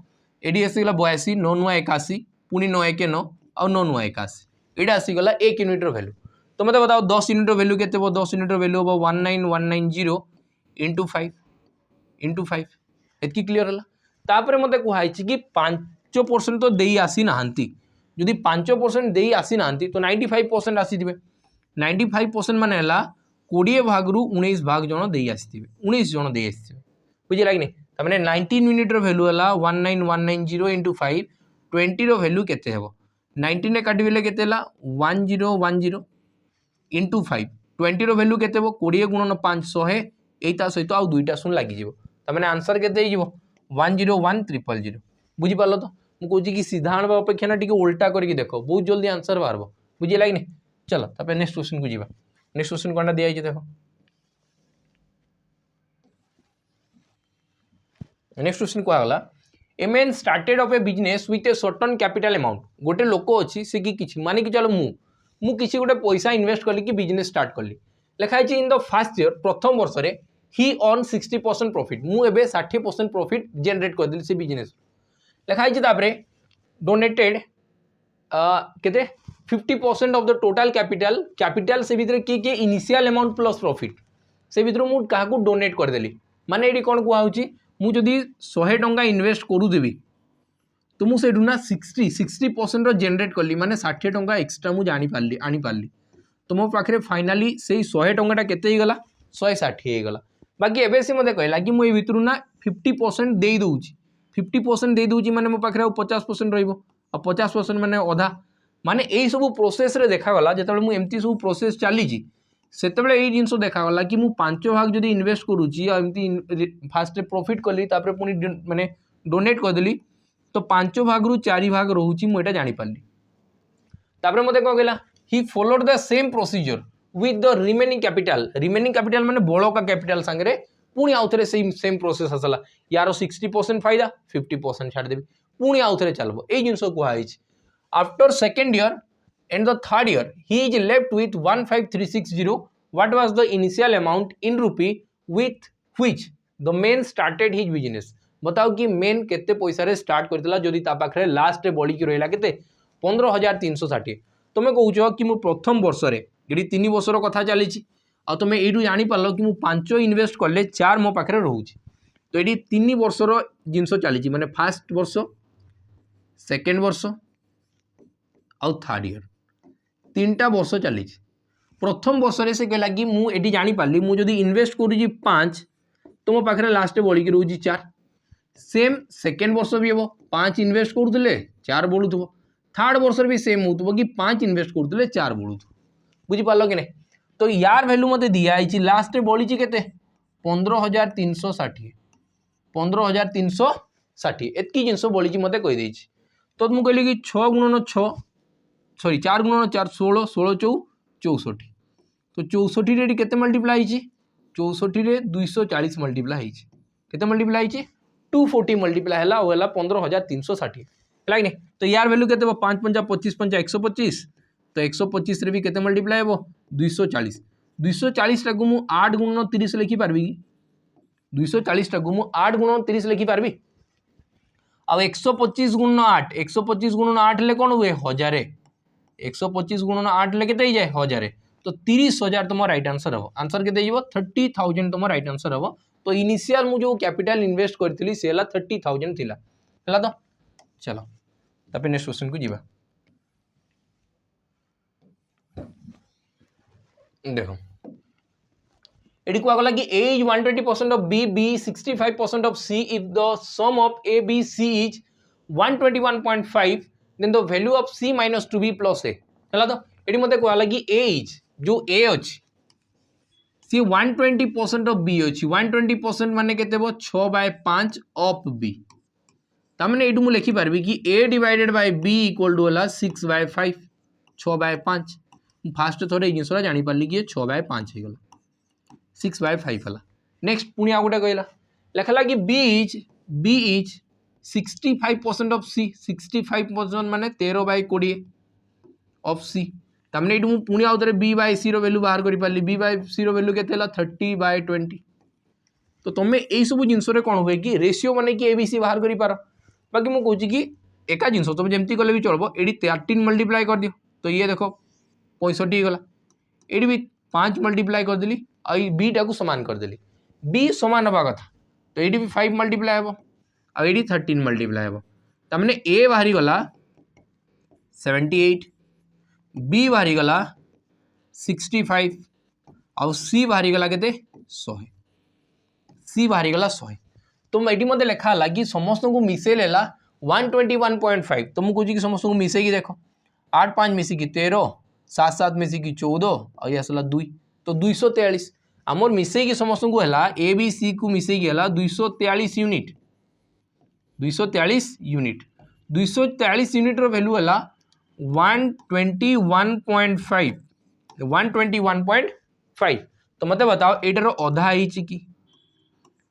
ये आसीगला 82 9 9 81 पुणी 9 1 9 और 9 9 81 यहाँ आसीगला 1 यूनिट वैल्यू तो मतलब बताओ 10 यूनिट वैल्यू के 10 यूनिट वैल्यू हम 19190 इंटू 5 एतकी क्लीयर है तापर मत कहुई कि 5% तो दे आसी नाहांती जदि 5% दे आसी नाहांती तो 95% आसी 95% माने हला 20 भाग रु 19 भाग जन दे आसी 19 जन दे आसी बुझे कि नहीं तमें 19 यूनिट वैल्यू है 19190 इंटू 5 20 वैल्यू केते हेबो 19 काटबे के 1010 इंटू 5 20 वैल्यू केते हेबो 20 गुणन 500 एटा सहित आउ दुईटा शून्य लगी तमें आंसर केते 101000 बुझिपार तो मुझे कि सीधा आने अपेक्षा ना उल्टा करके देख बहुत जल्दी आंसर बाहर बुझे लगे नहीं। चलो तब नेक्स्ट क्वेश्चन को जीवा नेक्स्ट क्वेश्चन कौन दिखाई देखो नेक्स्ट क्वेश्चन कहला a man started off A business with a certain capital amount गोटे लोक अच्छी से कि माने कि चलो मु किसी गोटे पैसा इन्वेस्ट कली कि बिजनेस स्टार्ट कली लिखाई इन द फर्स्ट ईयर प्रथम वर्ष में ही अर्न 60% प्रॉफिट मुझे 60% प्रॉफिट जनरेट करदेली से बिजनेस लिखाई डोनेटेड केते 50% ऑफ द टोटल कैपिटल से भितर किए इनिशियल अमाउंट प्लस प्रॉफिट से भितर मुझे क्या डोनेट करदेली माने ये कौन कहूँ मुझे 100 टंका इन्वेस्ट करूदेवी तो मुझे ना 60% जेनरेट कली माने 60 टंका एक्सट्रा मुझे आनी पार्ली तो मो पाखे फाइनाली से 100 टंकाटा केते गला 160 गला बाकी एबे से मते कहला कि मुझे भितर ना 50% दे दूची 50% दे दूची माने मो पाखे 50% रहिबो आ 50% माने अधा माने यही सब प्रोसेस रे देखा जो मुझे एमती सब प्रोसेस चली से जिनस देखागला कि मुझे 5 भाग जब इनवेस्ट करुँची एमती फास्ट प्रॉफिट कली पुणी माने डोनेट करदेली तो 5 भाग रु 4 भाग रोचे मुझे जानीपारी मत कौन कहला he followed the same procedure with the remaining capital माने बड़का कैपिटल सांगे पुणी आउ थे सेम प्रोसेस आसला यार 60% फायदा 50% छाड़देवी पुणी आउ थे चलो ये जिन कहुई after second year and the third year he is left with 15360 what was the initial amount in rupee with which the man started his business बताओ कि मेन केते पैसा रे स्टार्ट करथिला जदी ता पाखरे लास्ट रे बॉडी की रहिला केते 15360 तुमे कहउछो कि मु प्रथम वर्ष रे एडी 3 वर्षर कथा चली छि आ तुमे एडू जानि पालो कि मु 5 इन्वेस्ट करले 4 मो पाखरे रहउछि तो एडी 3 वर्षर जिंस चली छि माने फर्स्ट वर्ष सेकंड वर्ष आ थर्ड ईयर 3टा वर्ष चली प्रथम वर्ष रे से कहला कि मुझे जानीपारी मुझे इन्वेस्ट करुँची 5 तो मो पाखे लास्ट बढ़ी रोचे 4 सेम सेकेंड वर्ष भी हम 5 इन्वेस्ट करुले 4 बढ़ुव थर्ड वर्ष भी सेम हो कि 5 इन्वेस्ट करुले 4 बढ़ुव बुझीपार कि नहीं तो यार वैल्यू मत दिखाई लास्ट बढ़ी के 15360 15360 एतकी जिनस बढ़ी मत कहीदे तो मुझे कहली कि 6 गुणन 6 सॉरी 4 गुणन 4 16 16 64 तो 64 रे केते मल्टीप्लाई होइछि 64 रे 240 मल्टीप्लाई होइछि केते मल्टीप्लाई होइछि 240 मल्टीप्लाई हला ओ हला 15360 हला कि तो यार वैल्यू केते 5 5 25 5 125 तो 125 रे भी केते मल्टीप्लाई हेबो 240 240 टाकू मु 8 गुणन 30 लिखि पारबी 240 टाकू मु 8 गुणन 30 लिखि पारबी आ 125 गुणन 8 125 गुणन 8 ले कोन हुए 1000 125 गुणन 8 ले केते जाए 1000 तो 30,000 तुम राइट आंसर हम आंसर के 30,000 तुम राइट आंसर हम तो इनिशियल मु जो कैपिटल इन्वेस्ट करथिली से 30,000 थिला हला तो चलो तबे नेक्स्ट क्वेश्चन को जीवा देखो एडी को आगला कि A is 120% of B, B is 65% of C. If the sum of A, B, C is 121.5, then the value of C minus 2B plus A. है तो एडी मते को आगला कि A is जो A अच्छी सी 120% of B अच्छी 120% माने केते बो 6/5 of B तामने एडू मु लिखि पारबी कि A divided by B equal to होला 6/5 6/5 फास्ट थोड़े जिनसरा जानि पारली कि 6/5 हे गला 6/5 हला नेक्स्ट पुणी आ गोटे कहला लिखला कि B is 65% of C 65% माने 13/20 of C तमने इटु पुणी आउ तरे B/C रो वैल्यू बाहर करि पारली B/C रो वैल्यू केते हला 30/20 तो तमे एई सब जिंस रे कोन होय कि रेशियो माने कि ABC बाहर करि पारो बाकी मु कहूची कि एका जिंस तुम जेमती कले भी चलबो एडी 13 मल्टीप्लाई कर दियो तो ये देखो 65 गला एडी भी 5 मल्टीप्लाई कर देली आ बी टाकू समान कर देली बी समान हवा कथा तो एडी भी 5 मल्टीप्लाई हेबो आ एडी 13 मल्टीप्लाई हेबो त माने ए बाहरी गला 78 बी बाहरी गला 65 आ सी बाहरी गला केते 100 सी बाहरी गला 100 तो एडी मते लेखा हला कि समस्त को मिसे लेला 121.5 तो मु कहूची कि समस्त को मिसे की देखो 8 5 मिसी की 13 7 7 मिसी की 14 आ ये असला 2 तो 243 आमर मिसे की समस्त को हला ए बी सी को मिसे की हला 243 यूनिट 243 यूनिट 243 यूनिट रो वैल्यू हला 121.5 121.5 तो मते बताओ एटार अधा आइची की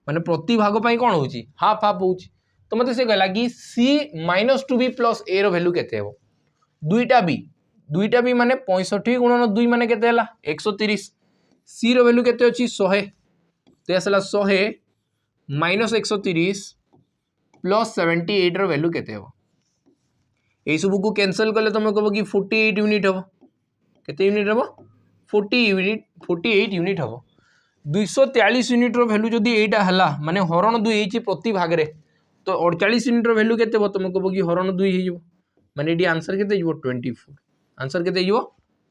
माने प्रति भाग पई कोन होची हाफ हाफ होची तो मते से कहला कि C - 2B + A row value केते हेबो दुईटा बी माने 65 गुणन 2 माने केते हला 130 C रो वैल्यू केते अछि 100 ते असला 100 - 130 + 78 रो वैल्यू केते हेबो ए सब को कैंसिल करले तुम कहबो कि 48 यूनिट हबो केते यूनिट हबो 48 यूनिट हबो 243 यूनिट रो वैल्यू जदी एटा हला माने हरण 2 एची प्रति भाग रे तो 48 यूनिट वैल्यू केते हो तुम कह कि हरण 2 हो माने ये आंसर केते हो 24 आंसर केते हो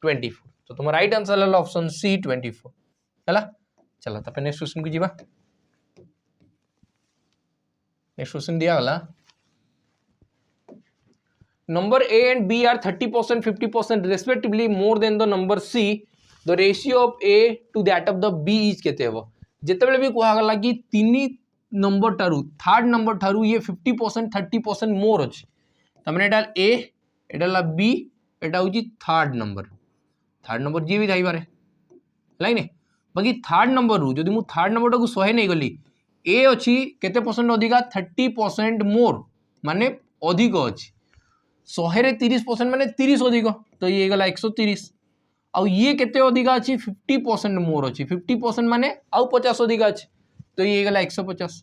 24 तो तुम राइट आंसर है ऑप्शन सी 24 है चलो तापर नेक्स्ट क्वेश्चन को जीवा नेक्स्ट क्वेश्चन दिया गला number A and B are 30% 50% respectively more than the number C the ratio of A to that of the B is केते हो जेतेबेले भी कहा गला कि तीन नंबर ठारू थर्ड नंबर ठारू ये 50% 30% मोर अछि तमने एटा A एटा B एटा होची थर्ड नंबर जी भी थाई पारे लाइन बाकी थर्ड नंबर रु जदि मु थर्ड नंबर को 100 नहीं गली ए अच्छी केते परसेंट अधिका 30% मोर माने अधिक अच्छी 100 रे 30% माने 30 अधिक तो ये गला 130 आउ ये केते अधिका अच्छी 50% मोर अच्छी 50% माने आउ 50 अधिका अच्छी तो ये गला 150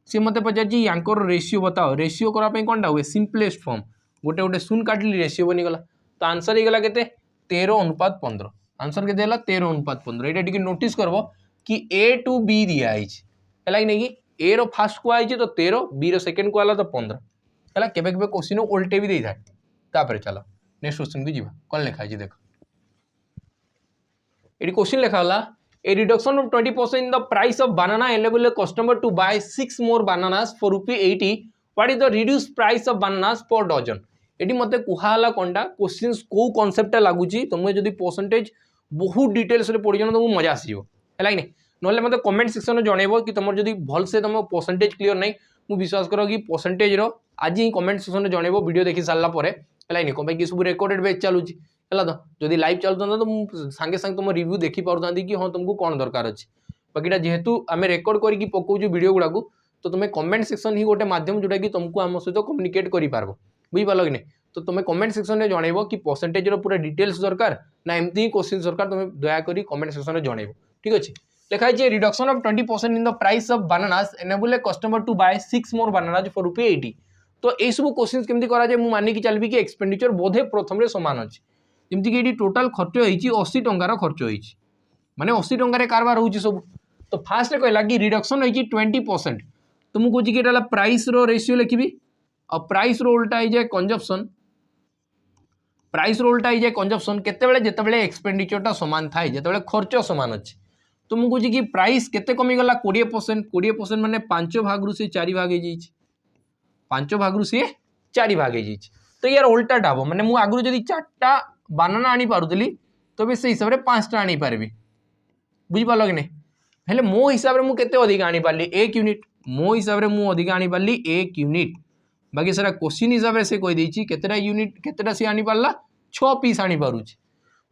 सी मते पचार यांकर रेशियो बताओ रेशियो करा पे कोनटा हुए सिंपलेस्ट फॉर्म गोटे गोटे शून्य काटली रेशियो बनी गला तो आंसर ही गला केते 13:15 आंसर केते हला 13:15 एटा टिके नोटिस करबो कि ए टू बी दिया आइछ हला कि नहीं कि ए रो फर्स्ट को आइछ तो 13 बी रो सेकंड को आला तो 15 हला केबे केबे क्वेश्चन उल्टे भी दे थाए तापर चलो नेक्स्ट क्वेश्चन को जीवा कोन लिखा है देखो एडी क्वेश्चन लिखा हला a reduction of 20% in the price of banana enable a customer to buy 6 more bananas for ₹80 what is the reduced price of bananas per dozen eighty मते कुहाला कोनटा क्वेश्चंस को concept लागू छी तुम जदी परसेंटेज बहुत details रे पढि जनो तुम मजा आसीबो हला कि नै नले मते कमेंट सेक्शन रे जणेबो कि तुम जदी भल से तुम परसेंटेज क्लियर नै मु विश्वास करो कि परसेंटेज रो आज ही कमेंट सेक्शन रे जणेबो वीडियो देखि सारला परे हला कि नै कोन कि सब रिकॉर्डेड बैच चालू छी हला तो जदी लाइव चलतन तो मु संगे संग तुम रिव्यू देखि पारतांदी कि हां तुमको कोन दरकार अछि बाकीटा जेहेतु आमे रिकॉर्ड करी कि पकोउ छु वीडियो गुडा को तो तुम कमेंट सेक्शन ही गोटे माध्यम जोटा कि तुमको आम सहित कम्युनिकेट करि पारबो बुझी पालो कि नै तो तुम कमेंट सेक्शन में जनइब कि परसेंटेज रो पूरा डिटेल्स दरकार ना एमती ही क्वेश्चन दरकार तुम दया करी कमेंट सेक्शन में जनइब ठीक अच्छे लिखा है reduction of 20% in the price of bananas enable a customer to buy 6 more bananas for ₹80 तो ये सब क्वेश्चन केमती करा जाए मु मानिकी चलबी कि एक्सपेंडिचर बोधे प्रथम रे समान अछि जेमती कि एडी टोटल खर्च होईची 80 टंका रो खर्च होईची माने 80 टंका रे कारबार होउची सब तो फास्ट रे कहला कि रिडक्शन होईची 20% तो मु कहूची कि एटा प्राइस रो रेशियो लिखिबी और प्राइस रो उल्टा हो जाए कंजप्शन प्राइस रो उल्टा हो जाए कंजप्शन केतेबेले जेतेबेले एक्सपेंडिचरटा समान थाए जेतेबेले खर्च समान अछि तो मु कहूची कि प्राइस केते कमी गला 20% माने 5 भाग रु से 4 भाग हे जाईची 5 भाग रु से 4 भाग हे जाईची तो यार उल्टाटा हबो माने मु आगरु जदी 4टा बनाना आनी पारुतली तो बे से हिसाब रे 5टा आनी पारबी बुझी पालो कि नै हेले मो हिसाब रे मु केते अधिक आनी पारली 1 यूनिट मो हिसाब रे मु अधिक आनी पारली 1 यूनिट बाकी सारा क्वेश्चन हिसाब से कहि देछि केतेटा यूनिट केतेटा से आनी पारला 6 पीस आनी पारुछि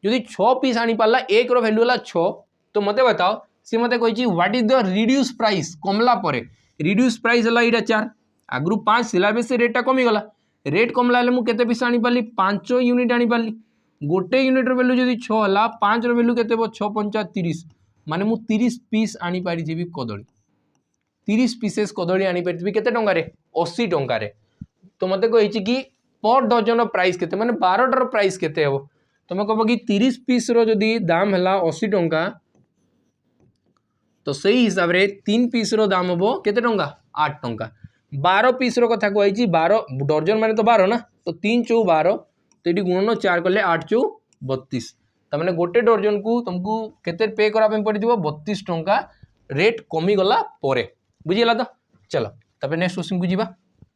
जदि 6 पीस आनी पारला 1 रो वैल्यू हला 6 तो मते बताओ से मते कहिछि what is the reduce price कमला परे रिड्यूस प्राइस हला इडा 4 आगरु 5 सिलाबे से रेटटा कमी गला रेट कमला ले मु केते पीस आनी पारली 5 यूनिट आनी पारली गोटे यूनिट रो वैल्यू जदि 6 हला 5 रो वैल्यू केते 6 5 30 माने मु 30 पीस आनी पारि जेबी कदली 30 पीसेस कदली आनी पारि केते टंका रे 80 टंका रे तो मत कही कि पर डजन प्राइस केते माने 12 प्राइस केते हो तुम कह कि 30 पीस रो जदी दाम हला 80 टंका तो सही हिसाब रे 3 पीस रो दाम हो केते टंका 8 टंका 12 पीस रो कथा कहि 12 डजन माने तो 12 ना तो 3 चौ 12 तो ये गुणन 4 कले 8 चौ 32 त माने गोटे डजन को तुमको केते पे करा पे पड़िदिबो 32 टंका रेट कमी गला परे बुझिला तो चलो तबे नेक्स्ट क्वेश्चन को जीवा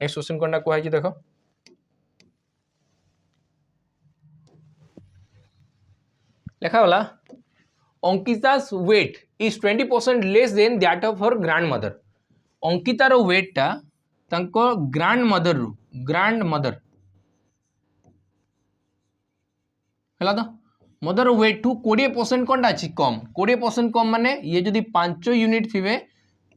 नेक्स्ट क्वेश्चन कोनटा को है देखो लिखा वाला Ankita's weight is 20% less than that of her grandmother Ankita रो वेट टा तांको ग्रैंडमदर हला तो मदर वेट टू 20% कोनटा अछि कम 20% कम माने ये जदी 5 यूनिट थिबे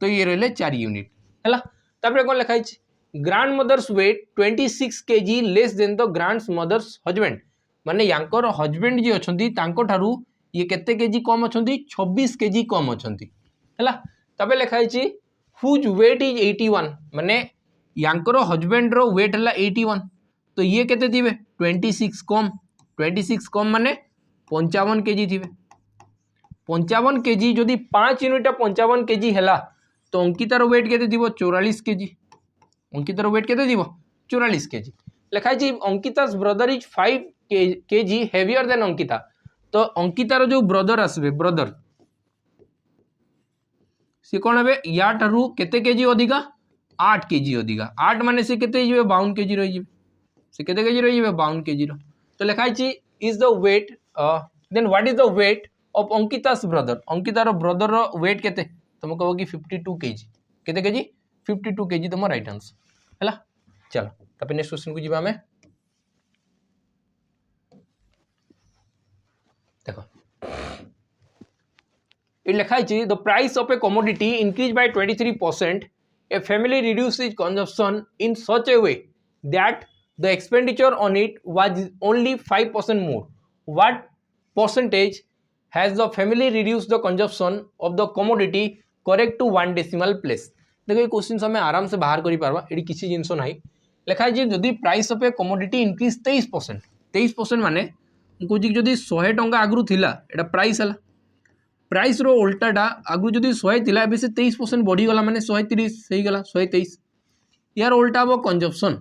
तो ये रहले 4 यूनिट हला तापरे कोन लिखा अछि grandmother's weight 26 kg less than the grandmother's husband माने यांकर हस्बैंड जी अछंती तांको ठारू ये केते केजी कम अछंती 26 केजी कम अछंती हला तबे लिखा अछि हुज वेट इज 81 माने यांकर हस्बैंड रो वेट हला 81 तो ये केते दिबे 26 कम माने 55 केजी थिबे 55 केजी जदी 5 यूनिट 55 केजी हला तो अंकिता रो वेट केते दिबो 44 केजी अंकितार वेट केते दिबो 44 केजी लिखाई छी अंकिता's brother is 5 kg heavier than Ankita तो अंकितार जो ब्रदर आसबे ब्रदर सी कौन हे या ठारू केते केजी अधिका 8 केजी अधिका 8 माने से केते जिवे 52 केजी रही जिवे से केते केजी रही जिवे 52 केजी रो तो लिखाई छी is the weight then what is the weight of Ankita's brother अंकितार ब्रदर रो वेट केते तुम कहबो कि 52 केजी केते केजी 52 केजी तुम राइट आंसर हैला चलो तब नेक्स्ट क्वेश्चन को जीवा हमें देखो it लिखाई छी the price of a commodity increased by 23% a family reduced its consumption in such a way that the expenditure on it was only 5% more what percentage has the family reduced the consumption of the commodity correct to 1 decimal place देखो ये question हमें आराम से बाहर करि पारबा AD किसी जिंसो नाही लिखाई छी जदी price of A commodity increase 23% माने को जी जदी 100 टंका आगरु थिला एटा प्राइस हला प्राइस रो उल्टाटा आगु जदी 100 थिला एबे से 23% बढ़ी गला माने 130 सही गला 123 यार उल्टा हबो कंजप्शन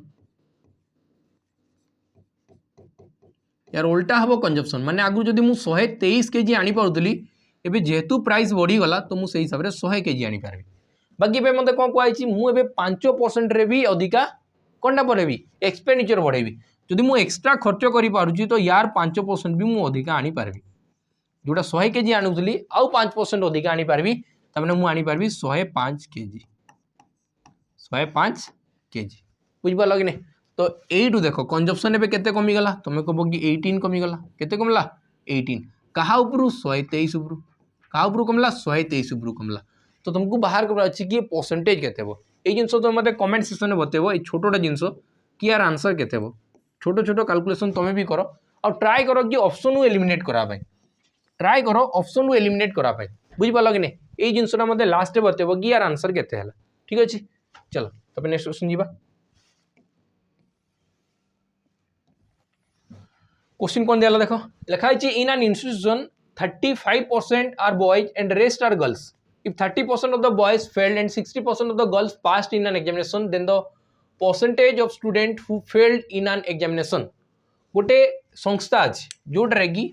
यार उल्टा हबो कंजप्शन माने आगु जदी मु 123 केजी आनी पाउतली एबे जेतु प्राइस बढ़ी गला तो मु सही हिसाब रे 100 केजी आनी पारबी बाकी पे मते कोन कोआई छी मु एबे 5% रे भी अधिका कोनटा परेबी एक्सपेंडिचर बढ़ेबी जदी मु एक्स्ट्रा खर्च करि पारुची तो यार 5% भी मु अधिका आनी पारबी जोटा 100 केजी आणुली आउ 5% अधिका आनी पारबी तमने मु आनी पारबी 105 केजी 105 केजी बुझ पालो कि नहीं तो एटू देखो कंजप्शन एबे केते कमी गला तुमे कहबो कि 18 कमी गला केते कमला 18 कहा उपरु 123 उपरु कहा उपरु कमला 123 उपरु कमला तो तुमको बाहर कर अछि कि परसेंटेज केते हो ए जिंसो तो मते कमेंट सेक्शन में बतेबो ए छोटोटा जिंसो कि यार आंसर केते हो छोटो छोटो कैलकुलेशन तुमे भी करो और ट्राई करो कि ऑप्शन को एलिमिनेट करा भाई ट्राई करो ऑप्शन को एलिमिनेट करा भाई बुझ पालो कि नहीं ए जिंसोटा मते लास्ट रे बतेबो कि यार आंसर केते हला ठीक अछि चलो तब नेक्स्ट क्वेश्चन जीवा क्वेश्चन कौन दिया देखो लिखा है in an institution 35% are boys and rest are girls if 30% of the boys failed and 60% of the girls passed in an examination then the percentage of student who failed in an examination गोटे संस्था अछि जोटा कि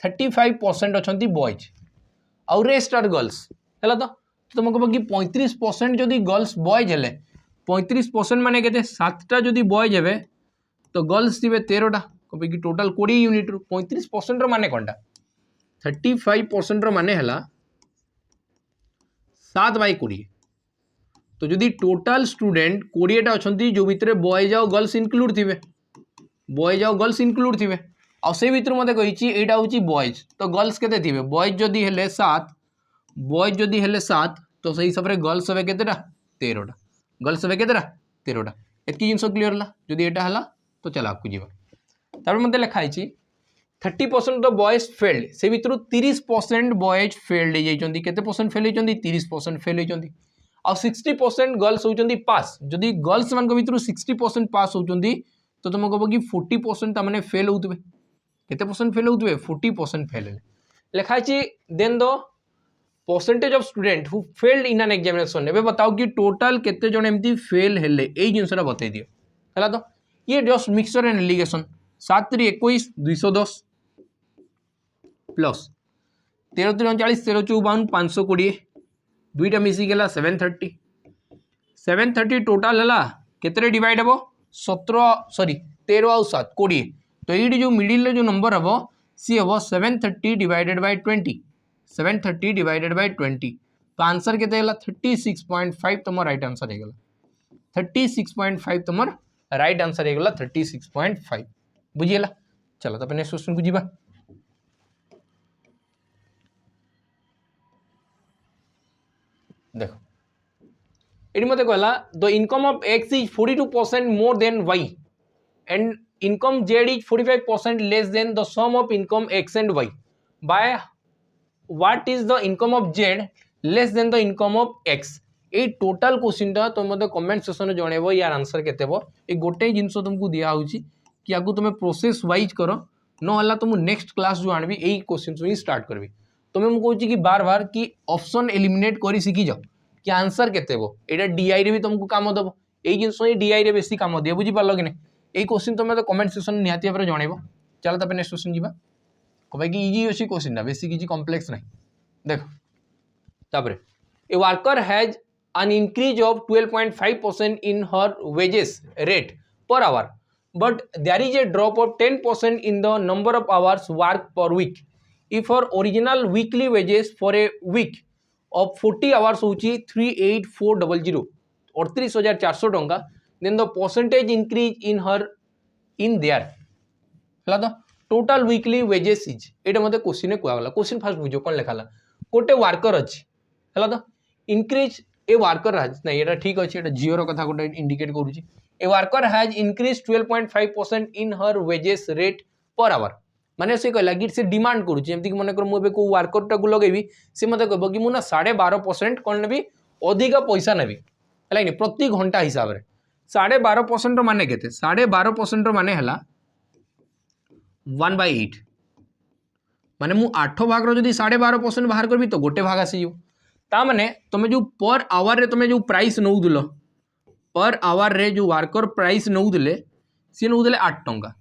35% अछंती boys और rest are girls हैला तो तुम कहबो कि 35% जदी गर्ल्स बॉयज हेले 35% माने केते 7टा जदी बॉयज हेबे तो गर्ल्स थिबे 13टा कहबे कि टोटल 20 यूनिट रु 35% रो माने कोनटा 35% रो माने हला 7/20 तो जदि टोटल स्टूडेंट 20टा अछंती जो भितरे बॉयज और गर्ल्स इंक्लूड थिबे बॉयज और गर्ल्स इंक्लूड थिबे आ से भितर मते कहिछि एटा होछि बॉयज तो गर्ल्स केते थिबे बॉयज जदि हेले 7 बॉयज जदि हेले 7 तो सही हिसाब रे गर्ल्स हेबे केतेटा 13टा गर्ल्स हेबे केतेटा 13टा एतकी जिंस क्लियर हला जदि एटा हला तो चला आपको जीवा तापर मते लिखा है 30% ऑफ द बॉयज फेल्ड से भितर 30% बॉयज फेल्ड हो जाइछंती केते परसेंट फेल होइछंती 30% फेल होइछंती आ 60% गर्ल्स होइछंती पास जदि गर्ल्स मान भितर 60% पास होइछंती तो तुम कहबो कि 40% ता माने फेल होउतबे केते परसेंट फेल होउतबे 40% फेल लिखा है then the percentage of student who failed in an examination एबे बताओ कि टोटल केते जण एमती फेल हेले एई जिंसरा बतै दियो हला तो ये just mixture and allegation 7 3 21 210 plus 13 3 39 13 54 520 दुईटा मिसी गेला 730 टोटल हला केतरे डिवाइड हबो 17 सॉरी 13 और 7 20 तो ये जो मिडिल जो नंबर हबो सी हबो 730 डिवाइडेड बाय 20 730 डिवाइडेड बाय 20 तो आंसर केते हला 36.5 तमर राइट आंसर हे गेला 36.5 तमर राइट आंसर हे गेला 36.5 बुझिएला चलो तो नेक्स्ट क्वेश्चन को जीवा देखो ये मते कहला the income of x is 42% more than y and income z is 45% less than the sum of income x and y by what is the income of z less than the income of x a total question टा तुम मते comment section में जणेबो यार answer केतेबो ए गोटे जिंस तुमको दिया होउची कि आगु तुम प्रोसेस वाइज करो न हला तुम नेक्स्ट क्लास जो आनबी एई क्वेश्चन से ही स्टार्ट करबी तुमे मु कहूची कि बार बार कि ऑप्शन एलिमिनेट करी सिखी जाओ कि आंसर केते बो एटा डीआई रे भी तुमको काम दबो यही जिनस डीआई रे बेसी काम दिए बुझी पार्ल कि नहीं यही क्वेश्चन तुम तो कमेंट सेक्शन निहाती भाव जनइब चलो तापर नेक्स्ट क्वेश्चन जीवा कहीं इजी अच्छी क्वेश्चन बेसी किसी कम्प्लेक्स ना देख तापर a worker has an increase of 12.5% in her wages rate per hour but there is a drop of 10% in the number of hours worked per week if her original weekly wages for a week of 40 hours होची 38400 38,400 टंका then the percentage increase in her in there हला तो total weekly wages is एटा मते question कहला question fast बुझो कोन लेखाला गोटे worker अछि हला तो इंक्रीज ए वर्कर हैज नहीं एटा ठीक अछि एटा जीरो कथा गोटे इंडिकेट करूची a worker has increase 12.5% in her wages rate per hour माने से कहला कि से डिमांड करूची एमति कि माने कर मु बे को वर्कर टा को लगेबी से मते कहबो कि मु ना 12.5% कोन नेबी अधिक पैसा नेबी हला नि प्रति घंटा हिसाब रे 12.5% रो माने केते 12.5% रो माने हला 1/8 माने मु 8 भाग रो जदी 12.5% बाहर करबी तो गोटे भाग आसी जो ता माने तुम जो पर आवर रे तुम जो प्राइस नौदुल पर आवर रे जो वर्कर प्राइस नौदे सी नौदे 8 टंका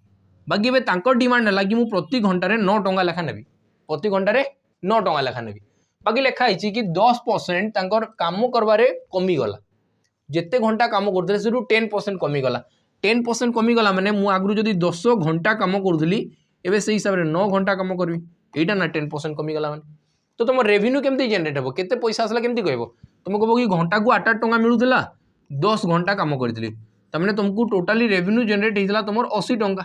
बाकी ए तांकर डिमांड है कि मु प्रति घंटे 9 टंका लेखा नेबी प्रति घंटे 9 टंका लेखा नेबी बाकी लेखा है कि 10% तांकर काम करबारे कमी गला जिते घंटा काम करते से 10% कमी गला 10% कमी गला माने मु आगु जदी 10 घंटा काम करूली एबे से हिसाब रे 9 घंटा काम करबी एटा ना 10% कमी गला माने तो तुम रेवेन्यू केमती जनरेट हे केते पैसा आसला केमती कहबो तुम कहबो कि घंटा को 8 टंका मिलुला 10 घंटा काम करथिली तमने तुमको टोटली रेवेन्यू जनरेट हेतला तुमर 80 टंका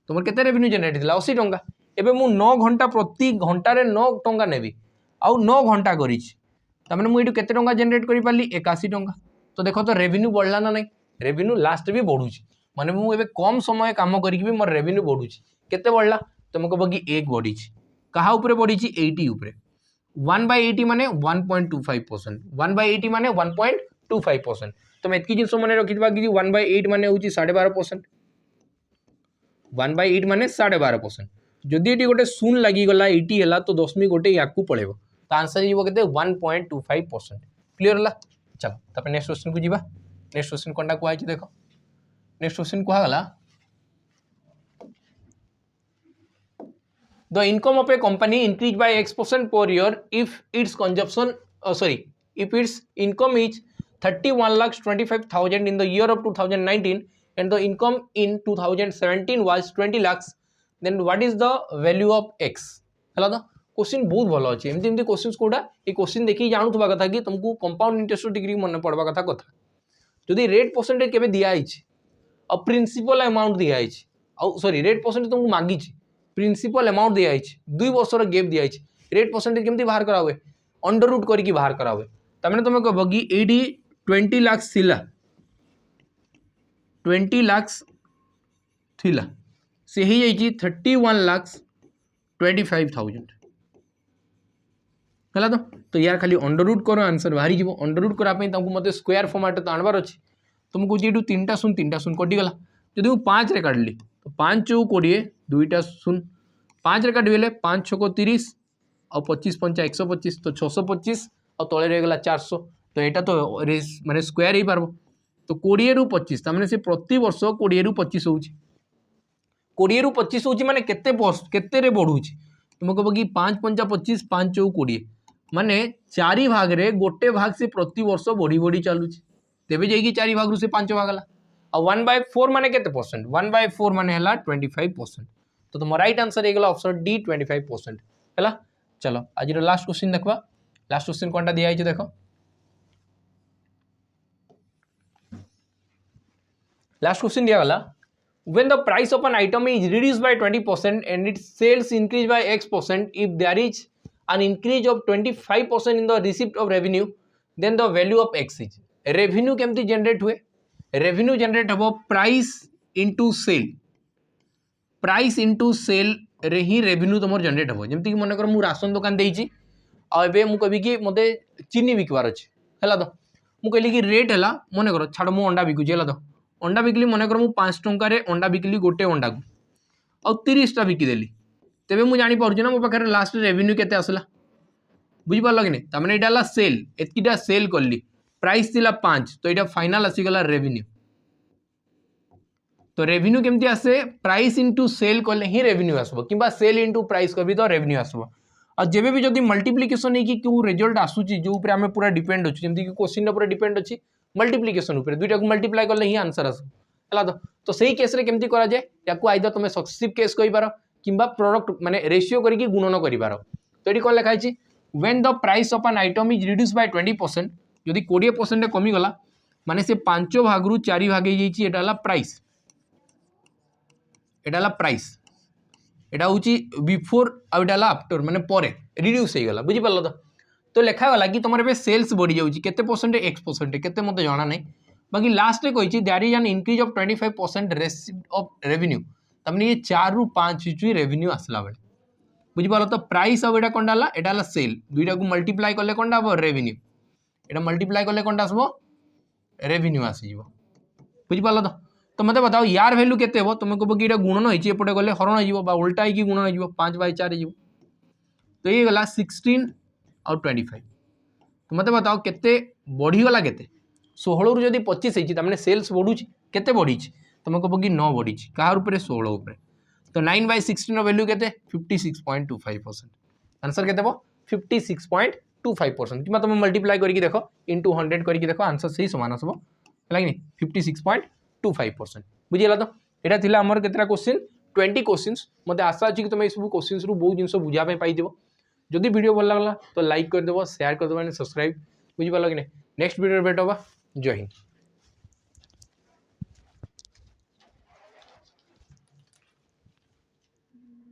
तुमर केते रेवेन्यू जनरेट हेतला 80 टंका एबे मु 9 घंटा प्रति घंटा रे 9 टंका नेबी आउ 9 घंटा करिछि तमने मु एटु केते टंका जनरेट करि पाली 81 टंका तो देखो तो रेवेन्यू बढ़ला ना नहीं रेवेन्यू लास्ट भी बढ़ुछि माने मु एबे कम समय काम करिकि भी मोर रेवेन्यू बढ़ुछि केते बढ़ला तुम कहबो कि 1 बढ़िछि कहा ऊपर बढ़ी 80 ऊपर 1/80 माने 1.25% 1/80 माने 1.25% तुम एतकी जिनस मन रखिबा कि 1/8 माने होची 12.5% 1/8 माने 12.5% जदि एटी गोटे शून्य लगी गला 80 हला तो दशमी गोटे याकू पळेबो तो आंसर जीवो केते 1.25% क्लियर हला चलो तापर नेक्स्ट क्वेश्चन को जीवा नेक्स्ट क्वेश्चन कोनटा को आइछि देखो नेक्स्ट क्वेश्चन को गला the income of a company increased by X% per year if its consumption if its income is 31,25,000 in the year of 2019 and the income in 2017 was 20 lakhs then what is the value of X हला तो question बहुत भलो अछि एमति एमति questions कोडा ए question देखि जानुथबा कथा कि तुमको कंपाउंड इंटरेस्ट डिग्री मन पड़बा कथा जदि रेट परसेंटेज केबे दिया आइछि और प्रिंसिपल अमाउंट दिया आइछि सॉरी रेट परसेंटेज तुमको मांगी छि प्रिंसिपल अमाउंट दिया है 2 वर्षर गेप दिया है रेट परसेंटेज केमती बाहर करा हुए अंडर रूट करके बाहर करा हुए तमें तुम कह कि एडी 20 लाख थिला 20 लाख थिला से ही जाइए 31,25,000 है तो यार खाली अंडर रूट करो आंसर बाहरी जीव अंडर रूट करापी मत स्क्वायर फॉर्मेट तो आणबार अच्छे तुमको ये 3टा शून्य कटिगला जब मुझे 5 रे काटली तो 5 चौक 20 2टा शून्य 5 रे काटिले 5 6 30 और 25 5 125 तो 625 और तले रहीगला 400 तो यहाँ तो माने स्क्वायर हो पार तो 20 रु 25 तमें से प्रति वर्ष 20 रु 25 हो 20 रु 25 हो माने केते रे बढ़ुची तुम कह कि 5 5 25 5 चौ 20 माने 4 भाग रे गोटे भाग से प्रति वर्ष बढ़ी बढ़ी चलुची तेबे जाइए 4 भाग रु से 5 भाग गला और 1/4 माने केते परसेंट 1/4 माने हला 25% तो तुम राइट आंसर हेगला ऑप्शन डी 25% हला चलो आज लास्ट क्वेश्चन देखबा लास्ट क्वेश्चन कोनटा दिया है देखो लास्ट क्वेश्चन दिया गला when the price of an item is reduced by 20% and its sales increase by X% if there is an increase of 25% in the receipt of revenue then the value of X is revenue केमती generate हुए revenue generate हम price into cell रे ही revenue तुम generate हम जमीक मन कर मु ration दुकान देइछि आ एबे मु कहबी कि मते चीनी बिकबार अछि हला तो मु कहली कि रेट हला मन कर छाड़ मु अंडा बिकुछि हला तो अंडा बिकली मन कर मु 5 टंका रे अंडा बिकली गोटे अंडा को आ 30टा बिकिदेली तेबे मु जानि पारुछि ना मो पाखरे लास्ट रेवेन्यू केते आसला बुझि पारल कि नै त माने एटा हला सेल एतकीटा सेल करली प्राइस थिला 5 तो यहाँ फाइनाल आसीगला रेवेन्यू तो रेवेन्यू केमती आसे प्राइस इंटू सेल कले ही रेवेन्यू आसबो किबा सेल इंटू प्राइस कभी तो रेवेन्यू आसबो और जेबे भी जदी मल्टीप्लिकेशन है कि क्यों रिजल्ट आसुची जो ऊपर हमें पूरा डिपेंड अछि जेमती कि क्वेश्चन ऊपर डिपेंड अछि मल्टीप्लिकेशन ऊपर दुईटा को मल्टीप्लाई करले ही आंसर आसो हला तो सही केस रे केमती करा जाय याकू आइदर तुम सक्सेसिव केस कहि पारो किबा प्रोडक्ट माने रेशियो करके गुणन करि पारो तो एटी कोन लिखा अछि when the price of an item is reduce by 20% यदि 20% रे कमी गला माने से 5 भाग रु 4 भाग हे जाईची एटा हला प्राइस एटा हला प्राइस एटा होची बिफोर आ एटा हला आफ्टर माने परे रिड्यूस हे गला बुझी पालो तो लिखा गला कि तुमरे पे सेल्स बढ़ी जाउची केते परसेंट x% केते मते जाना नै बाकी लास्ट रे कहिची there is an increase of 25% receipt of revenue तमने ये 4 रु 5 इचु रेवेन्यू आसला बेले बुझी पालो तो प्राइस अब एटा कोनडा हला एटा हला सेल दुईटा को मल्टीप्लाई करले कोनडा हो रेवेन्यू एटा मल्टीप्लाई करले कोनडा आसबो रेवेन्यू आसी जीवो बुझी पालो तो मते बताओ यार वैल्यू केते हो तुम कहबो कि एटा गुणन होइची एपटे गले हरण होइबो बा उल्टा है कि गुणन होइबो 5/4 होइबो तो ये गला 16 और 25 तो मते बताओ केते बढ़ी गला केते 16 रु जदी 25 होइची तमने सेल्स बढ़ुची केते बढ़ीची तुम कहबो कि 9 बढ़ीची कार ऊपर 16 ऊपर तो 9/16 रो वैल्यू केते 56.25% आंसर केते हो 56.25% किमा तुम मल्टीप्लाई करके देखो इनटू 100 करके देखो आंसर सही समान आसबो लागिनी 56.25% बुझिला तो एटा थिला हमर केतरा क्वेश्चन 20 क्वेश्चंस मते आशा अछि कि तुम ए सब क्वेश्चंस रु बहुत जिंस बुझा पे पाई देबो जदि वीडियो भल लागला तो लाइक कर देबो शेयर कर देबो एंड सब्सक्राइब बुझि पालो कि नै नेक्स्ट वीडियो भेटबा जय हिंद।